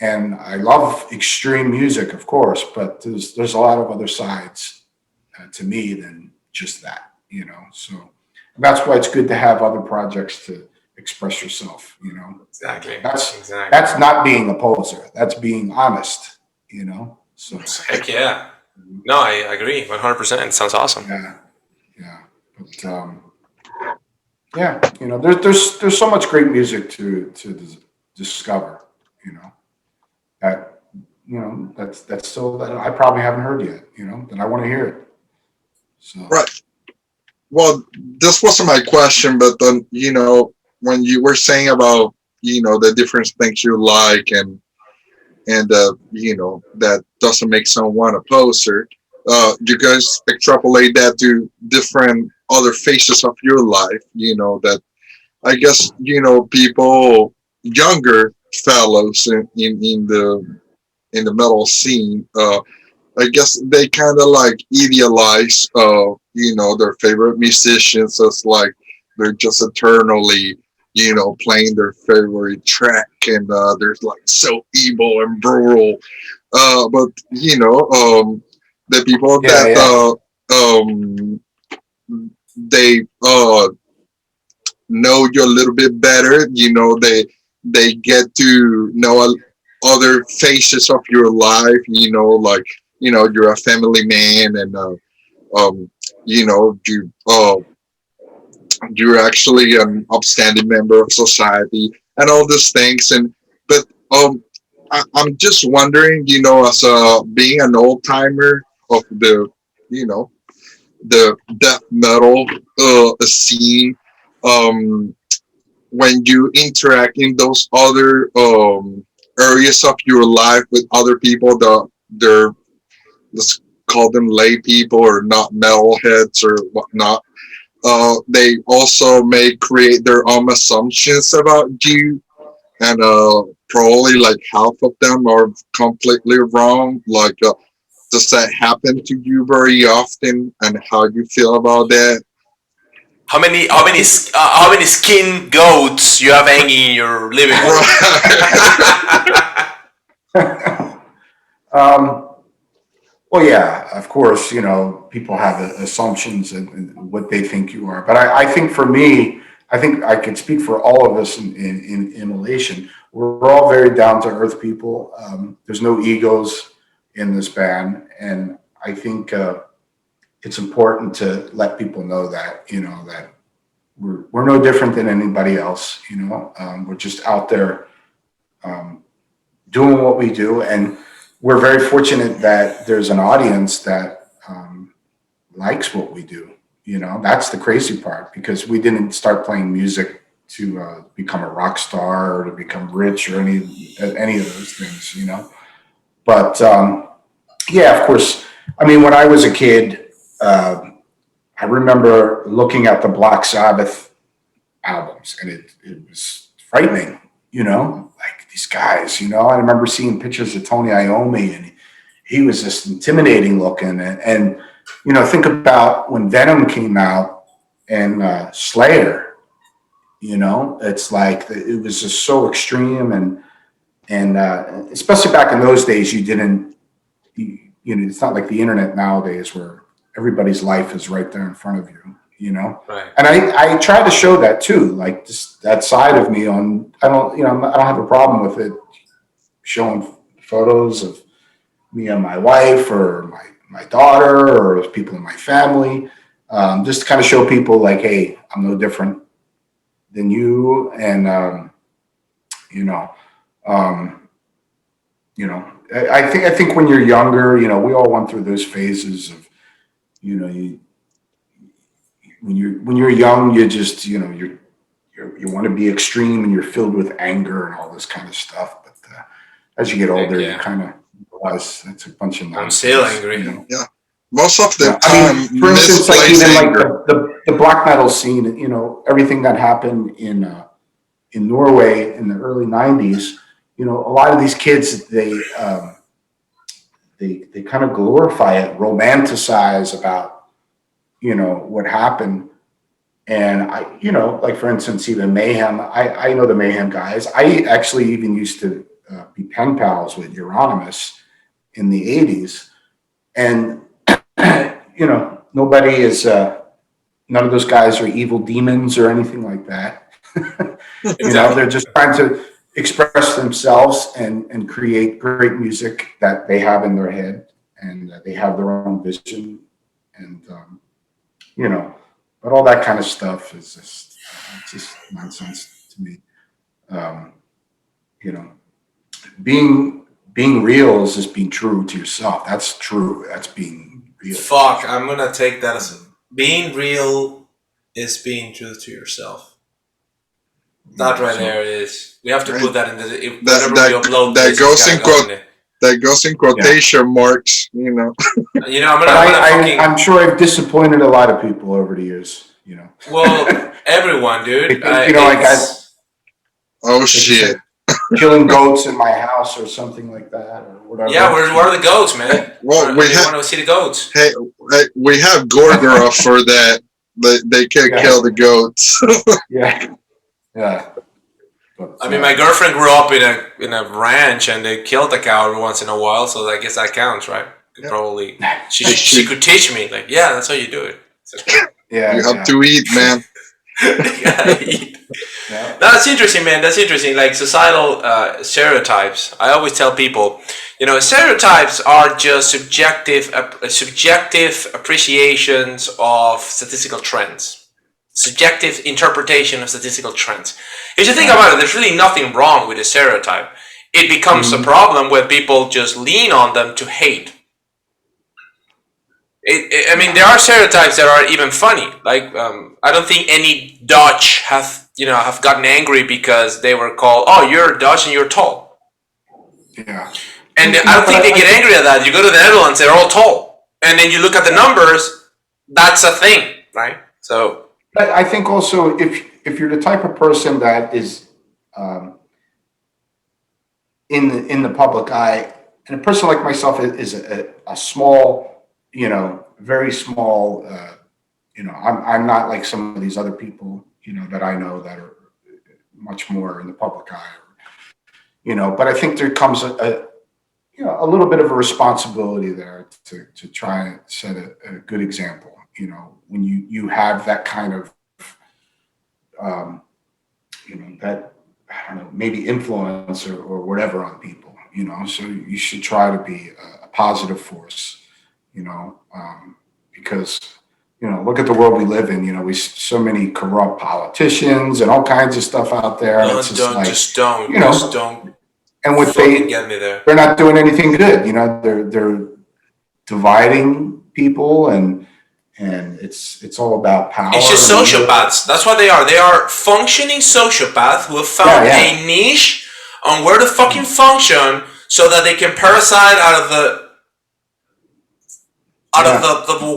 And I love extreme music, of course, but there's a lot of other sides to me than just that, so that's why it's good to have other projects to express yourself, exactly, exactly. that's not being a poser. That's being honest, So Heck yeah. No, I agree 100%. It sounds awesome. yeah, yeah. But yeah, there's so much great music to discover, that that's still that I probably haven't heard yet. That I want to hear it. So Right. Well, this wasn't my question, but then when you were saying about the different things you like and that doesn't make someone a poser. You guys extrapolate that to different other phases of your life. That I guess people younger fellows in the metal scene. I guess they kind of like idealize, their favorite musicians as like they're just eternally, playing their favorite track, and they're like so evil and brutal. But the people yeah, that yeah, they know you a little bit better, they get to know other phases of your life. Like you're a family man, and um, you're actually an upstanding member of society and all these things. And but I'm just wondering, as being an old timer of you know the death metal scene, um, when you interact in those other areas of your life with other people, they're, let's call them lay people or not metalheads or whatnot. They also may create their own assumptions about you, and probably like half of them are completely wrong. Like, does that happen to you very often, and how do you feel about that? How many skin goats you have hanging in your living room? um, well, yeah, of course, people have assumptions and what they think you are. But I think for me, I think I could speak for all of us in Immolation. We're all very down to earth people. There's no egos in this band. And I think it's important to let people know that, that we're no different than anybody else. We're just out there um, doing what we do. And we're very fortunate that there's an audience that likes what we do. That's the crazy part, because we didn't start playing music to become a rock star or to become rich or any of those things. But yeah, of course. I mean, when I was a kid, I remember looking at the Black Sabbath albums, and it was frightening. Like these guys. I remember seeing pictures of Tony Iommi, and he was just intimidating looking. And think about when Venom came out and Slayer. It's like it was just so extreme, and especially back in those days, you didn't. It's not like the internet nowadays where everybody's life is right there in front of you. Right. And I try to show that too, like just that side of me. I don't have a problem with it showing photos of me and my wife or my daughter or people in my family, just to kind of show people like, hey, I'm no different than you. And, you know, um, I think when you're younger, we all went through those phases of, you, when you're young, you just, you want to be extreme and you're filled with anger and all this kind of stuff. But as you get Heck older, you yeah. kind of realize that's a bunch of I'm still nonsense. angry. Yeah, most of the I time, mean, for instance, like misplaced even like anger. the black metal scene, everything that happened in Norway in the early '90s. A lot of these kids they kind of glorify it, romanticize about what happened. And like for instance, even Mayhem. I know the Mayhem guys. I actually even used to be pen pals with Euronymous in the '80s, and nobody is. None of those guys are evil demons or anything like that. Exactly. They're just trying to express themselves and create great music that they have in their head, and they have their own vision, and you know, but all that kind of stuff is just nonsense to me. Um, you know, being being real is just being true to yourself. That's true. That's being real. Fuck, I'm gonna take that as being real is being true to yourself. That right there is. We have to put that in the. Whenever we upload that this, goes in go in it. That goes in quotation marks. You know, I'm sure I've disappointed a lot of people over the years. You know. Well, everyone, dude. Oh shit. Killing goats in my house or something like that, or whatever. Yeah, where are the goats, man? Well, we want to see the goats. Hey, we have Goreaphobia for that. They can't kill the goats. Yeah. But, I mean, my girlfriend grew up in a ranch, and they killed a cow every once in a while, so I guess that counts, right? Probably. She could teach me, like, yeah, that's how you do it. So, yeah, you have to eat, man. You gotta eat. Yeah. That's interesting, man. That's interesting. Like societal stereotypes. I always tell people, stereotypes are just subjective appreciations of statistical trends, subjective interpretation of statistical trends. If you think about it, there's really nothing wrong with a stereotype. It becomes a problem when people just lean on them to hate. I mean, there are stereotypes that are even funny. Like, I don't think any Dutch have gotten angry because they were called, "Oh, you're Dutch and you're tall." Yeah. And I don't think they get angry at that. You go to the Netherlands, they're all tall, and then you look at the numbers. That's a thing, right? So, I think also if you're the type of person that is in the public eye, and a person like myself is a small. Very small, I'm not like some of these other people, that I know that are much more in the public eye, but I think there comes a little bit of a responsibility there to try and set a good example, when you have that kind of, that, I don't know, maybe influence or whatever on people, so you should try to be a positive force. Because look at the world we live in. We so many corrupt politicians and all kinds of stuff out there. And it's don't. And what get me there. They're not doing anything good. They're dividing people, and it's all about power. It's just sociopaths. That's what they are. They are functioning sociopaths who have found a niche on where to fucking function so that they can parasite out of the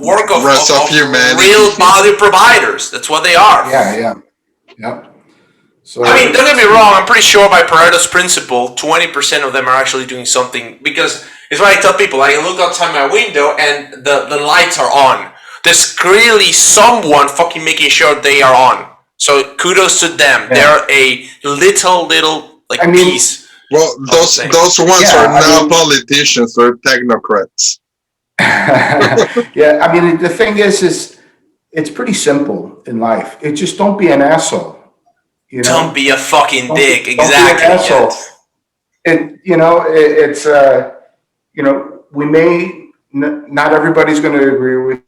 work of real value providers. That's what they are. Yep. So, I mean, don't get me wrong, I'm pretty sure by Pareto's principle, 20% of them are actually doing something, because it's what I tell people. I look outside my window and the lights are on. There's clearly someone fucking making sure they are on. So kudos to them. They're a little piece. Well, those ones are now politicians or technocrats. Yeah, I mean, the thing is it's pretty simple in life. It just don't be an asshole. Don't be a fucking dick. Exactly. Don't be an asshole. It's we may not everybody's going to agree with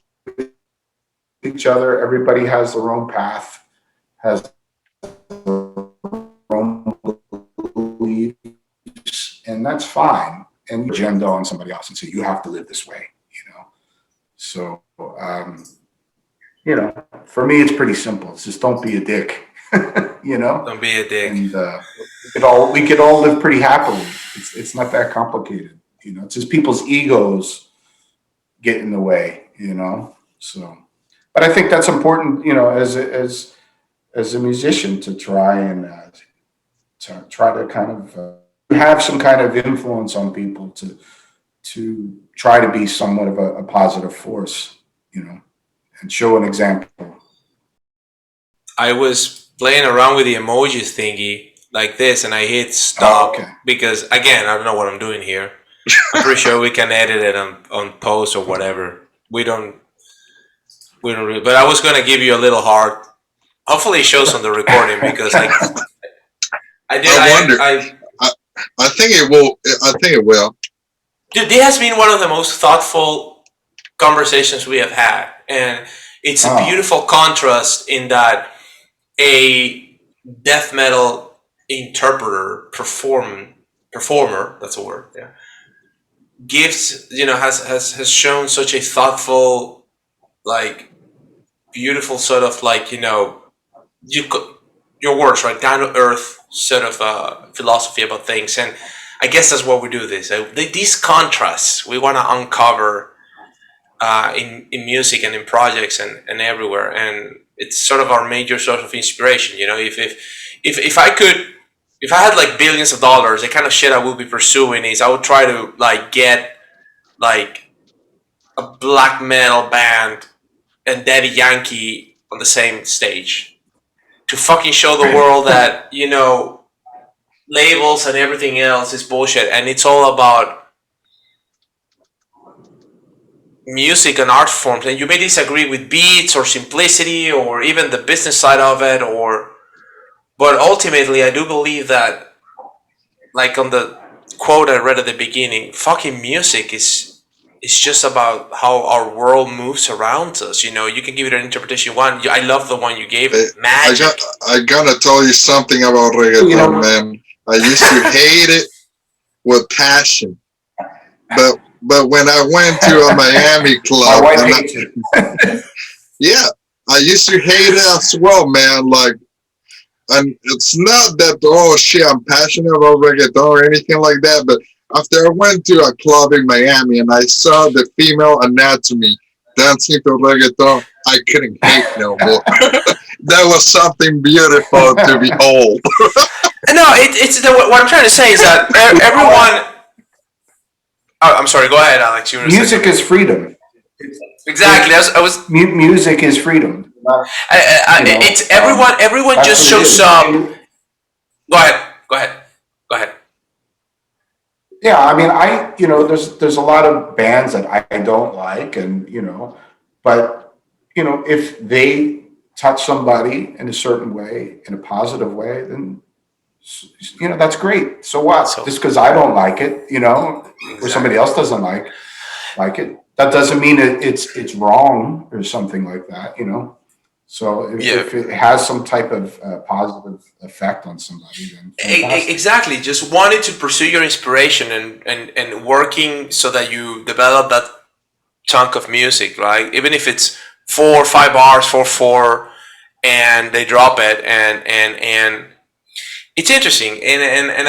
each other. Everybody has their own path, has their own beliefs, and that's fine. And you agenda on somebody else and say you have to live this way. So, for me, it's pretty simple. It's just don't be a dick, Don't be a dick. And we could all live pretty happily. It's not that complicated. It's just people's egos get in the way, So, but I think that's important, as a musician to try and to kind of have some kind of influence on people to try to be somewhat of a positive force, and show an example. I was playing around with the emojis thingy like this, and I hit stop because, again, I don't know what I'm doing here. I'm pretty sure we can edit it on post or whatever. We don't really, but I was going to give you a little heart. Hopefully it shows on the recording, because I think it will. I think it will. Dude, this has been one of the most thoughtful conversations we have had, and it's a beautiful contrast in that a death metal interpreter, performer, performer, that's a word, yeah, gives, has shown such a thoughtful, like, beautiful sort of, like, you your words, right, down to earth sort of philosophy about things. And I guess that's what we do this. These contrasts we want to uncover in music and in projects and everywhere, and it's sort of our major source of inspiration. If I could, if I had like billions of dollars, the kind of shit I would be pursuing is I would try to like get like a black metal band and Daddy Yankee on the same stage to fucking show the world that labels and everything else is bullshit, and it's all about music and art forms. And you may disagree with beats or simplicity or even the business side of it, but ultimately I do believe that, like on the quote I read at the beginning, fucking music is just about how our world moves around us. You can give it an interpretation you want. I love the one you gave it, magic. I gotta tell you something about reggaeton, man. I used to hate it with passion, but when I went to a Miami club, my wife hates it. yeah, I used to hate it as well, man. Like, and it's not that, oh shit, I'm passionate about reggaeton or anything like that, but after I went to a club in Miami and I saw the female anatomy dancing to reggaeton, I couldn't hate no more. That was something beautiful to behold. No, what I'm trying to say is that everyone. Oh, I'm sorry. Go ahead, Alex. Music is freedom. Exactly. I was. Music is freedom. It's everyone. Everyone just shows up. Go ahead. Go ahead. Go ahead. Yeah, I mean, there's a lot of bands that I don't like, and but if they touch somebody in a certain way, in a positive way, then that's great. So what? Just because I don't like it, or somebody else doesn't like it, that doesn't mean it's wrong or something like that, So if it has some type of positive effect on somebody, then fantastic. Exactly. Just wanting to pursue your inspiration and working so that you develop that chunk of music, right? Even if it's 4 or 5 bars, 4/4, and they drop it, and it's interesting, and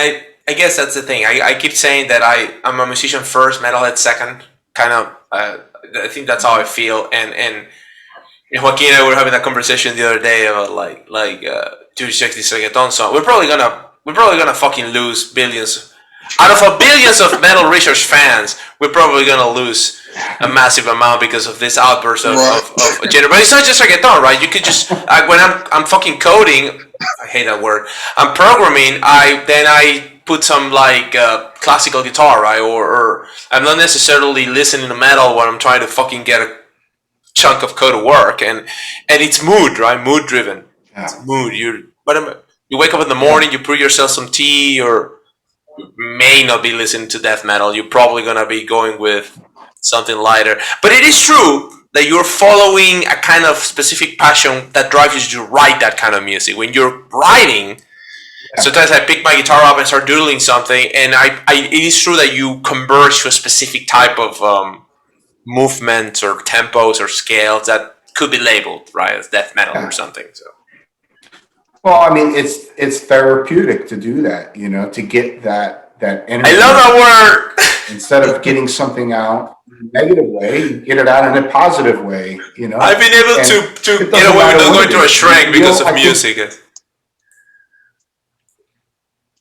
I guess that's the thing. I keep saying that I'm a musician first, metalhead second, kind of. I think that's how I feel, and Joaquin and I were having that conversation the other day about to check this reggaeton song. We're probably gonna fucking lose billions. Out of a billions of metal research fans, we're probably gonna lose a massive amount because of this outburst of genre. But it's not just reggaeton, right? You could just when I'm fucking coding, I hate that word. I'm programming. I put some classical guitar, right? Or I'm not necessarily listening to metal when I'm trying to fucking get a chunk of code to work, and it's mood, right? Mood driven. Yeah. It's mood. You wake up in the morning, you pour yourself some tea, or you may not be listening to death metal. You're probably gonna be going with something lighter. But it is true that you're following a kind of specific passion that drives you to write that kind of music. When you're writing, sometimes I pick my guitar up and start doodling something, and it is true that you converge to a specific type of movements or tempos or scales that could be labeled, right, as death metal or something. So. Well, I mean, it's therapeutic to do that, to get that energy. I love that word. Instead of getting something out in a negative way, you get it out in a positive way, I've been able to get away with not going to a shrink because of music.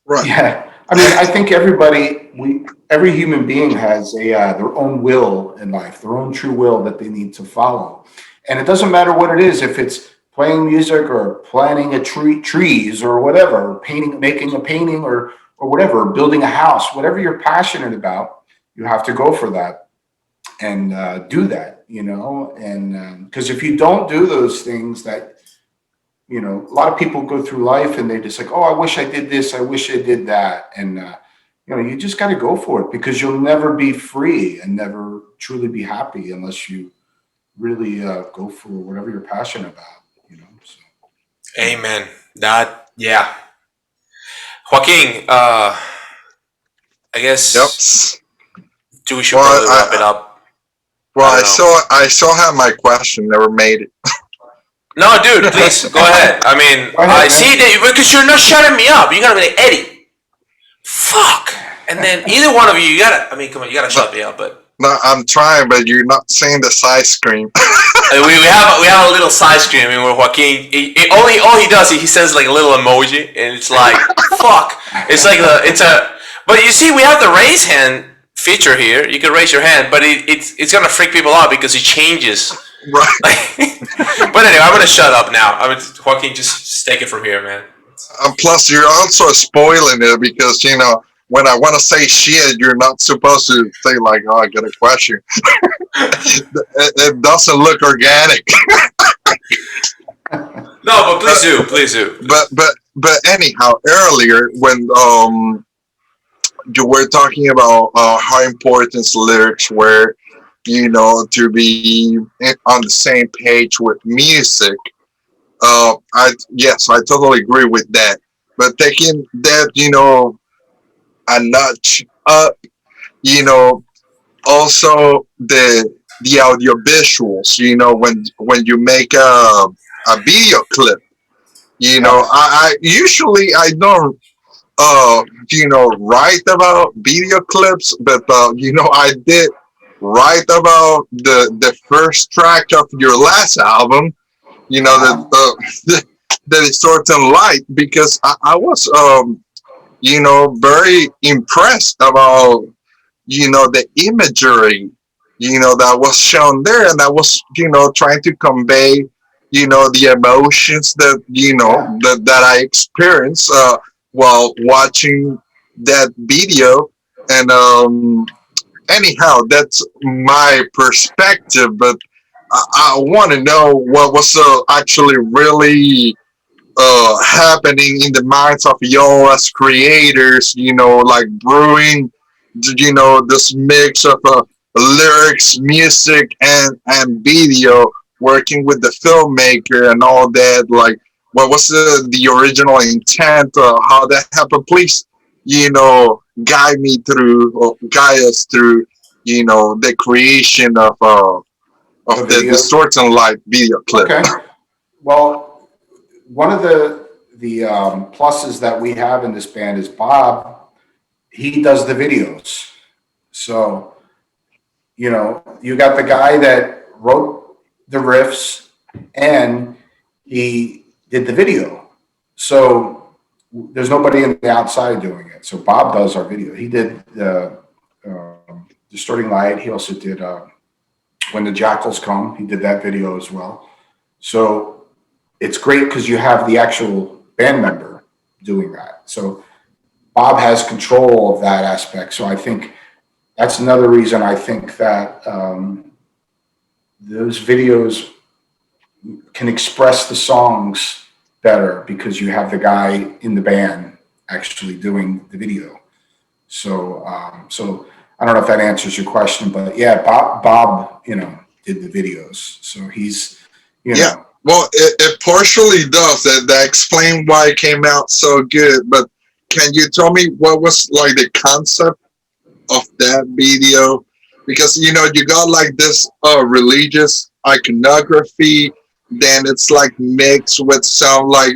Right. Yeah, I mean, I think every human being has their own will in life, their own true will that they need to follow, and it doesn't matter what it is. If it's playing music or planting trees or whatever, or making a painting or whatever, building a house, whatever you're passionate about, you have to go for that and do that, and because if you don't do those things that, a lot of people go through life and they just like, oh, I wish I did this, I wish I did that, and you just got to go for it, because you'll never be free and never truly be happy unless you really go for whatever you're passionate about. So. Amen. That, yeah. Joaquin, I Yep. guess we should Well, probably wrap it up. well, I don't know. I still have my question. Never made it. No, dude, please go ahead. I mean, Go I ahead, see that because you're not shutting me up. You gotta be like Eddie. Fuck. And then either one of you, you gotta. I mean, come on, you gotta shut me up. But No, I'm trying, but you're not seeing the side screen. we have a little side screaming where Joaquin. All he does he says like a little emoji, and it's like fuck. It's a. But you see, we have the raise hand feature here. You can raise your hand, but it's gonna freak people out because it changes. Right. But anyway, I'm gonna shut up now. Joaquin, just take it from here, man. Plus, you're also spoiling it because when I want to say shit, you're not supposed to say like, "Oh, I got a question." It doesn't look organic. No, but please do. But anyhow, earlier when you were talking about how important lyrics were, to be on the same page with music. I totally agree with that. But taking that, a notch up, you know, also the audio visuals, when you make a video clip, Yes. I usually I don't write about video clips, but I did write about the first track of your last album, Uh-huh. the Distorted Light, because I was very impressed about the imagery that was shown there, and I was trying to convey the emotions that Yeah. that I experienced while watching that video. And anyhow, that's my perspective, but I want to know what was actually really happening in the minds of y'all as creators, like brewing, this mix of lyrics, music, and video, working with the filmmaker and all that. Like, what was the original intent? How that happened? Please, guide us through, the creation of The the video. Distorted Light video clip. Okay. Well, one of the pluses that we have in this band is Bob. He does the videos. So you got the guy that wrote the riffs and he did the video. So there's nobody in the outside doing it. So Bob does our video. He did the Distorting Light. He also did When the Jackals Come. He did that video as well. So it's great because you have the actual band member doing that. So Bob has control of that aspect. So I think that's another reason I think that those videos can express the songs better because you have the guy in the band actually doing the video. So I don't know if that answers your question, but yeah, Bob, did the videos. So he's, Yeah. Well, it partially does. That explains why it came out so good. But can you tell me what was like the concept of that video? Because you got like this religious iconography, then it's like mixed with some like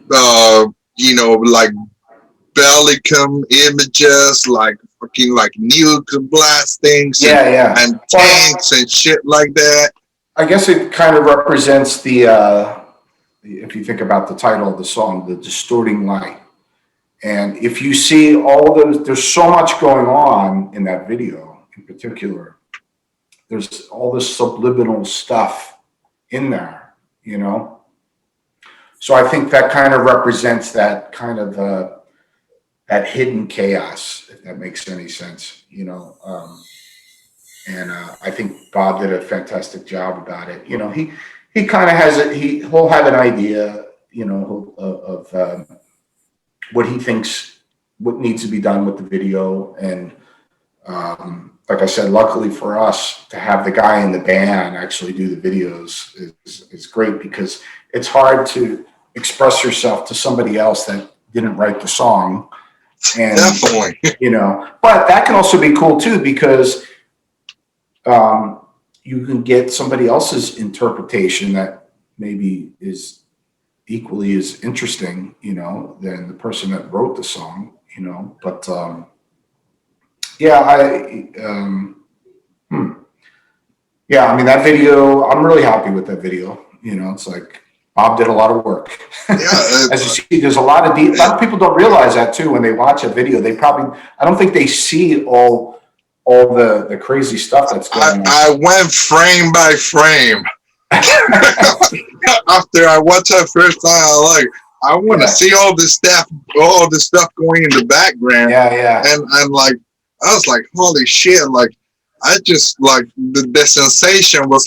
like Bellicum images, like fucking like nuke blastings yeah. and Well, tanks and shit like that. I guess it kind of represents if you think about the title of the song, the distorting light. And if you see all those, there's so much going on in that video in particular. There's all this subliminal stuff in there, So I think that kind of represents that kind of that hidden chaos, if that makes any sense. And I think Bob did a fantastic job about it. He kind of has it. He'll have an idea, of what he thinks what needs to be done with the video. And like I said, luckily for us to have the guy in the band actually do the videos is great because it's hard to express yourself to somebody else that didn't write the song And Definitely. but that can also be cool too, because you can get somebody else's interpretation that maybe is equally as interesting, than the person that wrote the song, but yeah, yeah, I mean, that video, I'm really happy with that video. It's like Bob did a lot of work. Yeah, As you see, there's a lot of people don't realize that too when they watch a video. I don't think they see all the crazy stuff that's going on. I went frame by frame. After I watched that first time, I want to see all this stuff going in the background. Yeah. And I was like, holy shit! I just the sensation was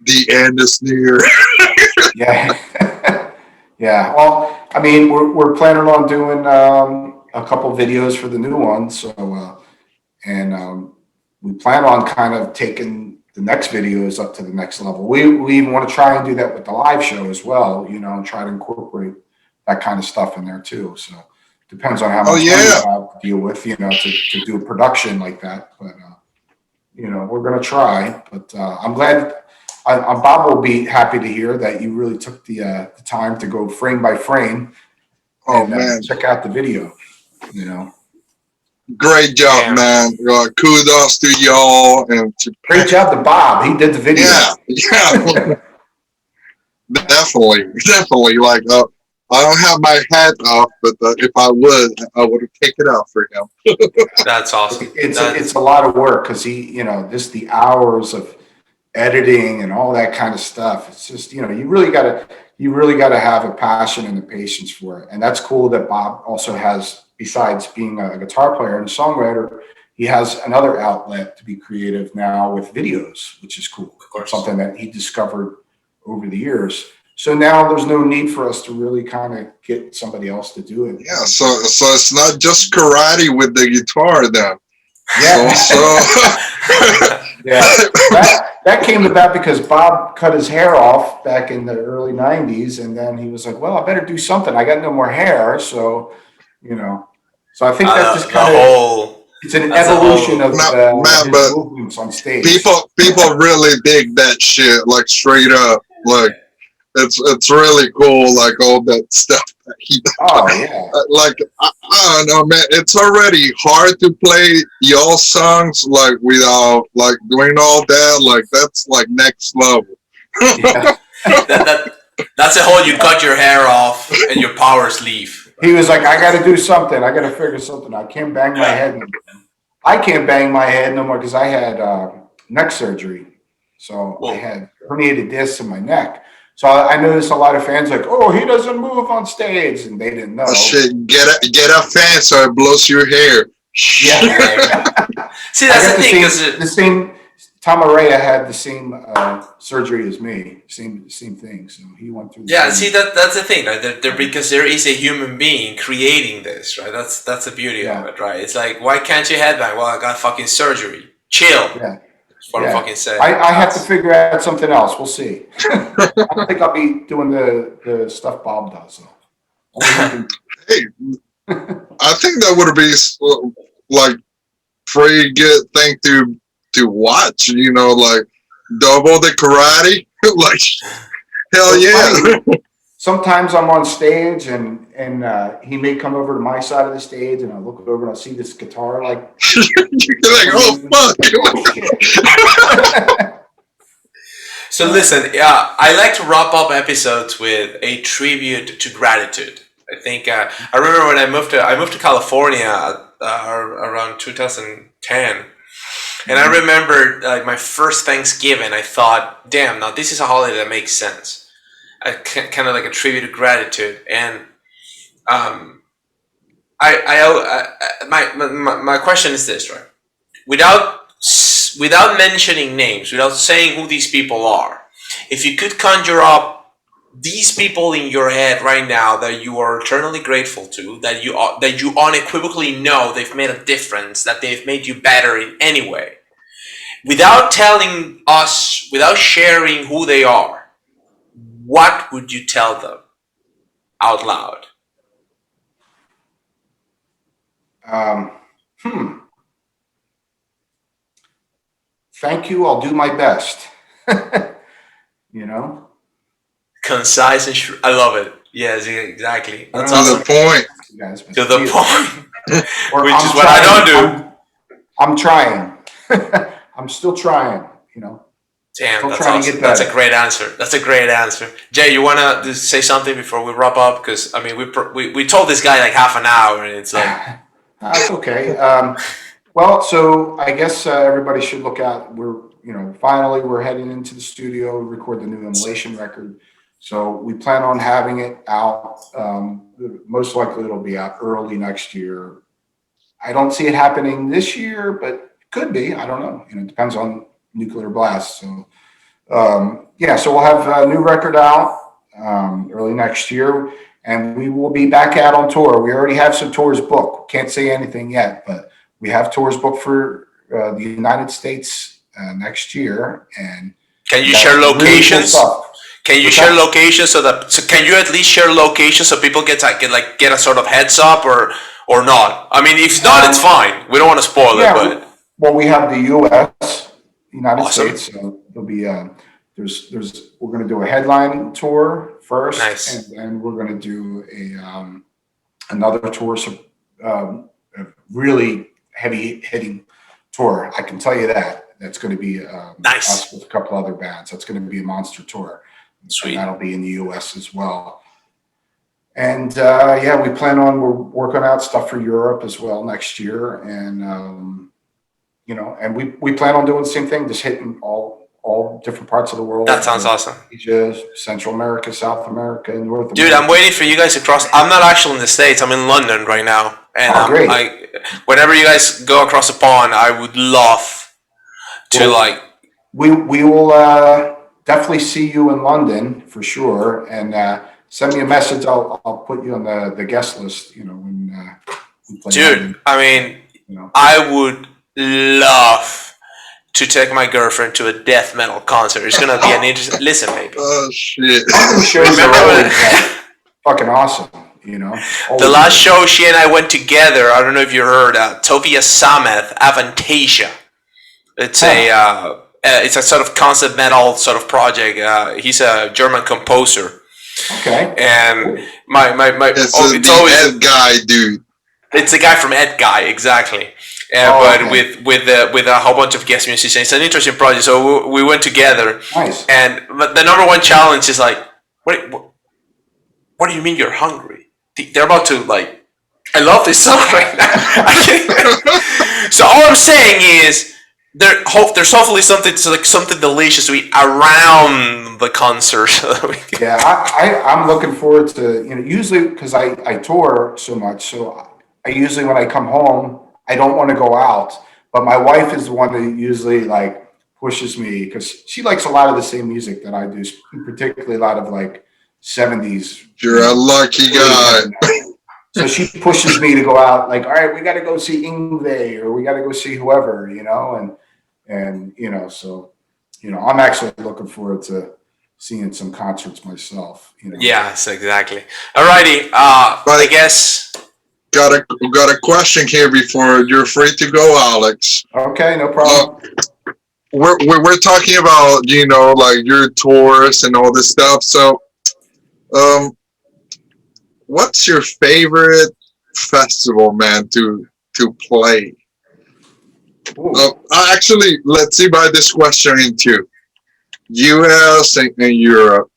the end is near. Yeah. Yeah. Well, I mean, we're planning on doing a couple videos for the new one. So, and we plan on kind of taking the next videos up to the next level. We even want to try and do that with the live show as well, and try to incorporate that kind of stuff in there too. So depends on how much money you have to deal with, to do a production like that. But, we're going to try. But I'm glad. Bob will be happy to hear that you really took the time to go frame by frame and check out the video. Great job, man! Kudos to y'all and great job to Bob. He did the video. Yeah, definitely. I don't have my hat off, but if I would have taken it off for him. That's awesome. It's a lot of work because just the hours of editing and all that kind of stuff. It's just, you really gotta have a passion and a patience for it. And that's cool that Bob also has, besides being a guitar player and a songwriter, he has another outlet to be creative now with videos, which is cool. Of course. Something that he discovered over the years. So now there's no need for us to really kind of get somebody else to do it. Yeah, so it's not just karate with the guitar then. Yeah. So yeah. That came about because Bob cut his hair off back in the early 90s, and then he was like, well, I better do something. I got no more hair. So, so I think that's just kind of, it's an evolution of his movements on stage. People really dig that shit, straight up. It's really cool, all that stuff that he does. Oh yeah. I don't know, man. It's already hard to play y'all songs without doing all that. That's next level. Yeah. That's a whole you cut your hair off and your powers leave. He was like, I got to do something. I got to figure something. I can't bang my head. I can't bang my head no more because I had neck surgery. So I had herniated discs in my neck. So I noticed a lot of fans oh, he doesn't move on stage, and they didn't know. Oh shit! Get a fan so it blows your hair. Yeah. See, that's the thing. The same Tom Araya had the same surgery as me. Same thing. So he went through. See, that's the thing, right? Because there is a human being creating this, right? That's the beauty of it, right? It's like, why can't you headbang? Well, I got fucking surgery. Chill. Yeah. That's what I'm fucking saying. I have to figure out something else. We'll see. I don't think I'll be doing the stuff Bob does. So. Hey, I think that would be pretty good thing to watch. Double the karate. Hell yeah. Sometimes I'm on stage and he may come over to my side of the stage and I look over and I see this guitar You're oh fuck. So listen, I like to wrap up episodes with a tribute to gratitude. I think I remember when I moved to California around 2010. And I remember my first Thanksgiving, I thought, damn, now this is a holiday that makes sense. Kind of like a tribute to gratitude. And my question is this, right? Without mentioning names, without saying who these people are, if you could conjure up these people in your head right now that you are eternally grateful to, that you unequivocally know they've made a difference, that they've made you better in any way, without telling us, without sharing who they are, what would you tell them out loud? Um, Thank you. I'll do my best. You know, Concise and I love it. Yes, exactly. I don't That's To know the awesome. what point. you guys, but To the point, or which is I'm what I don't trying. do. I'm trying. I'm still trying. You know, Damn, still that's trying to awesome. get That's a better. great answer. That's a great answer. Jay, you wanna just say something before we wrap up? Because I mean, we told this guy like half an hour, and it's like, That's okay. Well, so I guess everybody should look out. Finally we're heading into the studio to record the new Immolation record. So we plan on having it out. Most likely it'll be out early next year. I don't see it happening this year, but it could be. I don't know. It depends on nuclear blast. So yeah, so we'll have a new record out early next year, and we will be back out on tour. We already have some tours booked. Can't say anything yet, but we have tours booked for the United States next year, and can we you got share some really cool locations? stuff. Can you What's share that? locations so can you at least share locations so people get a sort of heads up or not? I mean, if not, it's Um, fine. We don't want to spoil it, yeah, but well, we have the U.S., United awesome, States. So there'll be we're going to do a headline tour first, and nice, then we're going to do another tour, so a really heavy hitting tour. I can tell you that. That's going to be us nice, with a couple other bands. That's going to be a monster tour, and sweet. that'll be in the U.S. as well. And yeah, we're working out stuff for Europe as well next year, and and we plan on doing the same thing, just hitting all different parts of the That world, sounds awesome. Asia, Central America, South America, and North Dude, I'm America. waiting for you guys to cross. I'm not actually in the States. I'm in London right now, and Oh, great. whenever you guys go across the pond, I would love to Well, like. we will definitely see you in London for sure, and send me a message. I'll put you on the guest list. When we play Dude, London. I mean, You know, I would love to take my girlfriend to a death metal concert. It's gonna be an interesting. Listen, baby. Oh shit. London shows Remember are when always fucking awesome. the Always last great. show she and I went together? I don't know if you heard. Tobias Sameth, Avantasia. It's Huh. it's a sort of concept metal sort of project. He's a German composer, Okay. and Cool. It's oh, it's the always Ed guy, dude. it's the guy from Ed Guy exactly. Oh, But okay. with a whole bunch of guest musicians, it's an interesting project. So we went together, Nice. and the number one challenge is like, what do you mean you're hungry? They're about to like. I love this song right now. I can't. So all I'm saying is there's hopefully something delicious to eat around the concert. Yeah, I'm looking forward to, usually because I tour so much. So I usually, when I come home, I don't want to go out. But my wife is the one that usually like pushes me because she likes a lot of the same music that I do, particularly a lot of like 70s, You're a lucky really guy. heavy metal. So she pushes me to go out, like, all right, we got to go see Ingve, or we got to go see whoever, and so I'm actually looking forward to seeing some concerts myself. Yes, exactly. Alrighty. I But guess got a question here before you're free to go, Alex. Okay, no Uh, problem. we're talking about like your tours and all this stuff. So um, what's your favorite festival, man, to play? Ooh, Actually, let's divide this question into U.S. and Europe.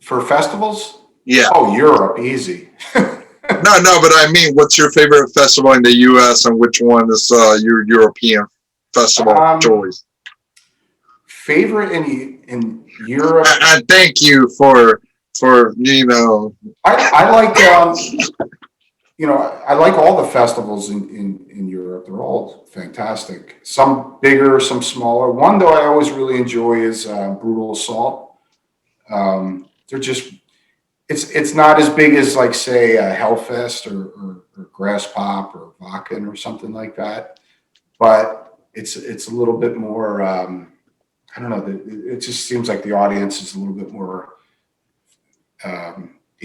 for festivals? Yeah. Oh, Europe, easy. No, but I mean, what's your favorite festival in the U.S. and which one is your European festival um, choice? Favorite in Europe? And thank you for I like I like all the festivals in Europe. They're all fantastic. Some bigger, some smaller. One though I always really enjoy is Brutal Assault. They're just it's not as big as like say Hellfest or Grass Pop or Wacken or something like that, but it's a little bit more. I don't know. It just seems like the audience is a little bit more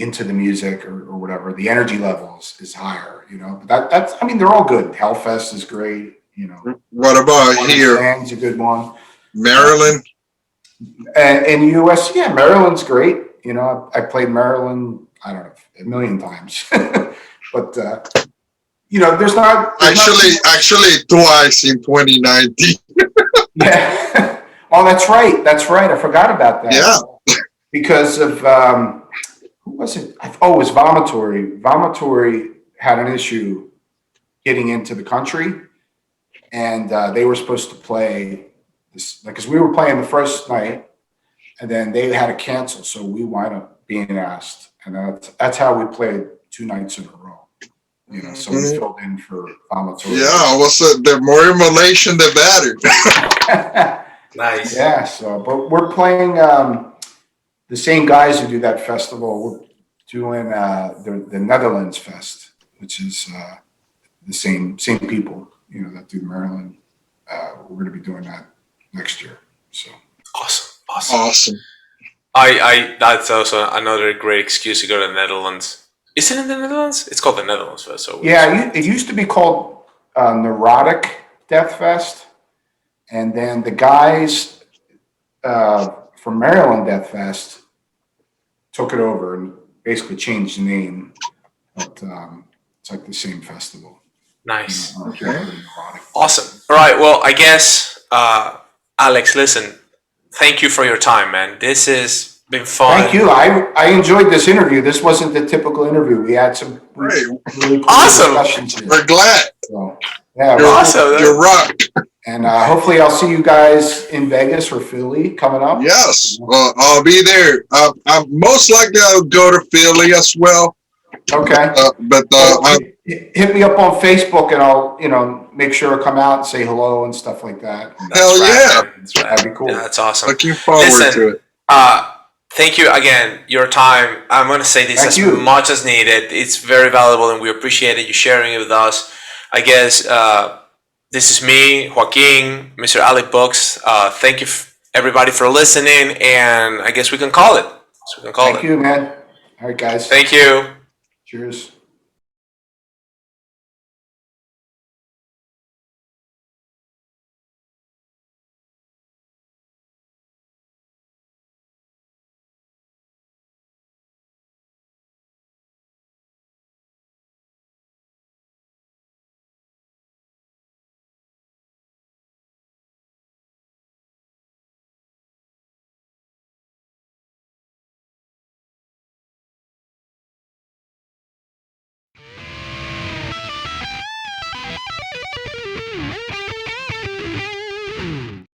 into the music or whatever, the energy levels is higher, you know. But that's, I mean, they're all good. Hellfest is great, you know. What about here, Land's a good one. Maryland? And in the US, yeah, Maryland's great. You know, I played Maryland, I don't know, a million times. But you know, Actually, twice in 2019. yeah. Oh, that's right. That's right. I forgot about that. Yeah. Because of who was it? Oh, it was Vomitory. Vomitory had an issue getting into the country, and they were supposed to play this, like, because we were playing the first night, and then they had to cancel, so we wound up being asked, and that's how we played 2 nights in a row. You know, so we filled in for Vomitory. Yeah, the more Immolation, the better. Nice. Yeah, so but we're playing the same guys who do that festival. We're doing the Netherlands Fest, which is the same people, you know, that do Maryland. We're going to be doing that next year. So Awesome. I that's also another great excuse to go to the Netherlands. Is it in the Netherlands? It's called the Netherlands Fest. So yeah, it used to be called Neurotic Death Fest, and then the guys from Maryland Death Fest took it over and basically changed the name, but it's like the same festival. nice. Okay. Awesome. All right. Well, I guess, Alex, listen, thank you for your time, man. This has been fun. Thank you. I enjoyed this interview. This wasn't the typical interview. We had some Great. really cool Awesome. discussions here. We're glad. So, yeah, You're Awesome. You rock. and hopefully I'll see you guys in Vegas or Philly coming up. Yes. Well, I'll be there. I'm most likely I'll go to Philly as well. Okay. Hit me up on Facebook, and I'll make sure to come out and say hello and stuff like that. Hell yeah. That's right. That'd be cool. Yeah, that's awesome. Looking forward Listen, to it. Thank you again. Your time. I'm going to say this Thank as you. much as needed. It's very valuable, and we appreciate it. You sharing it with us. I guess this is me, Joaquin, Mr. Alex Bouks. Thank you, everybody, for listening, and I guess we can call it. Thank you, man. All right, guys. Thank you. Cheers.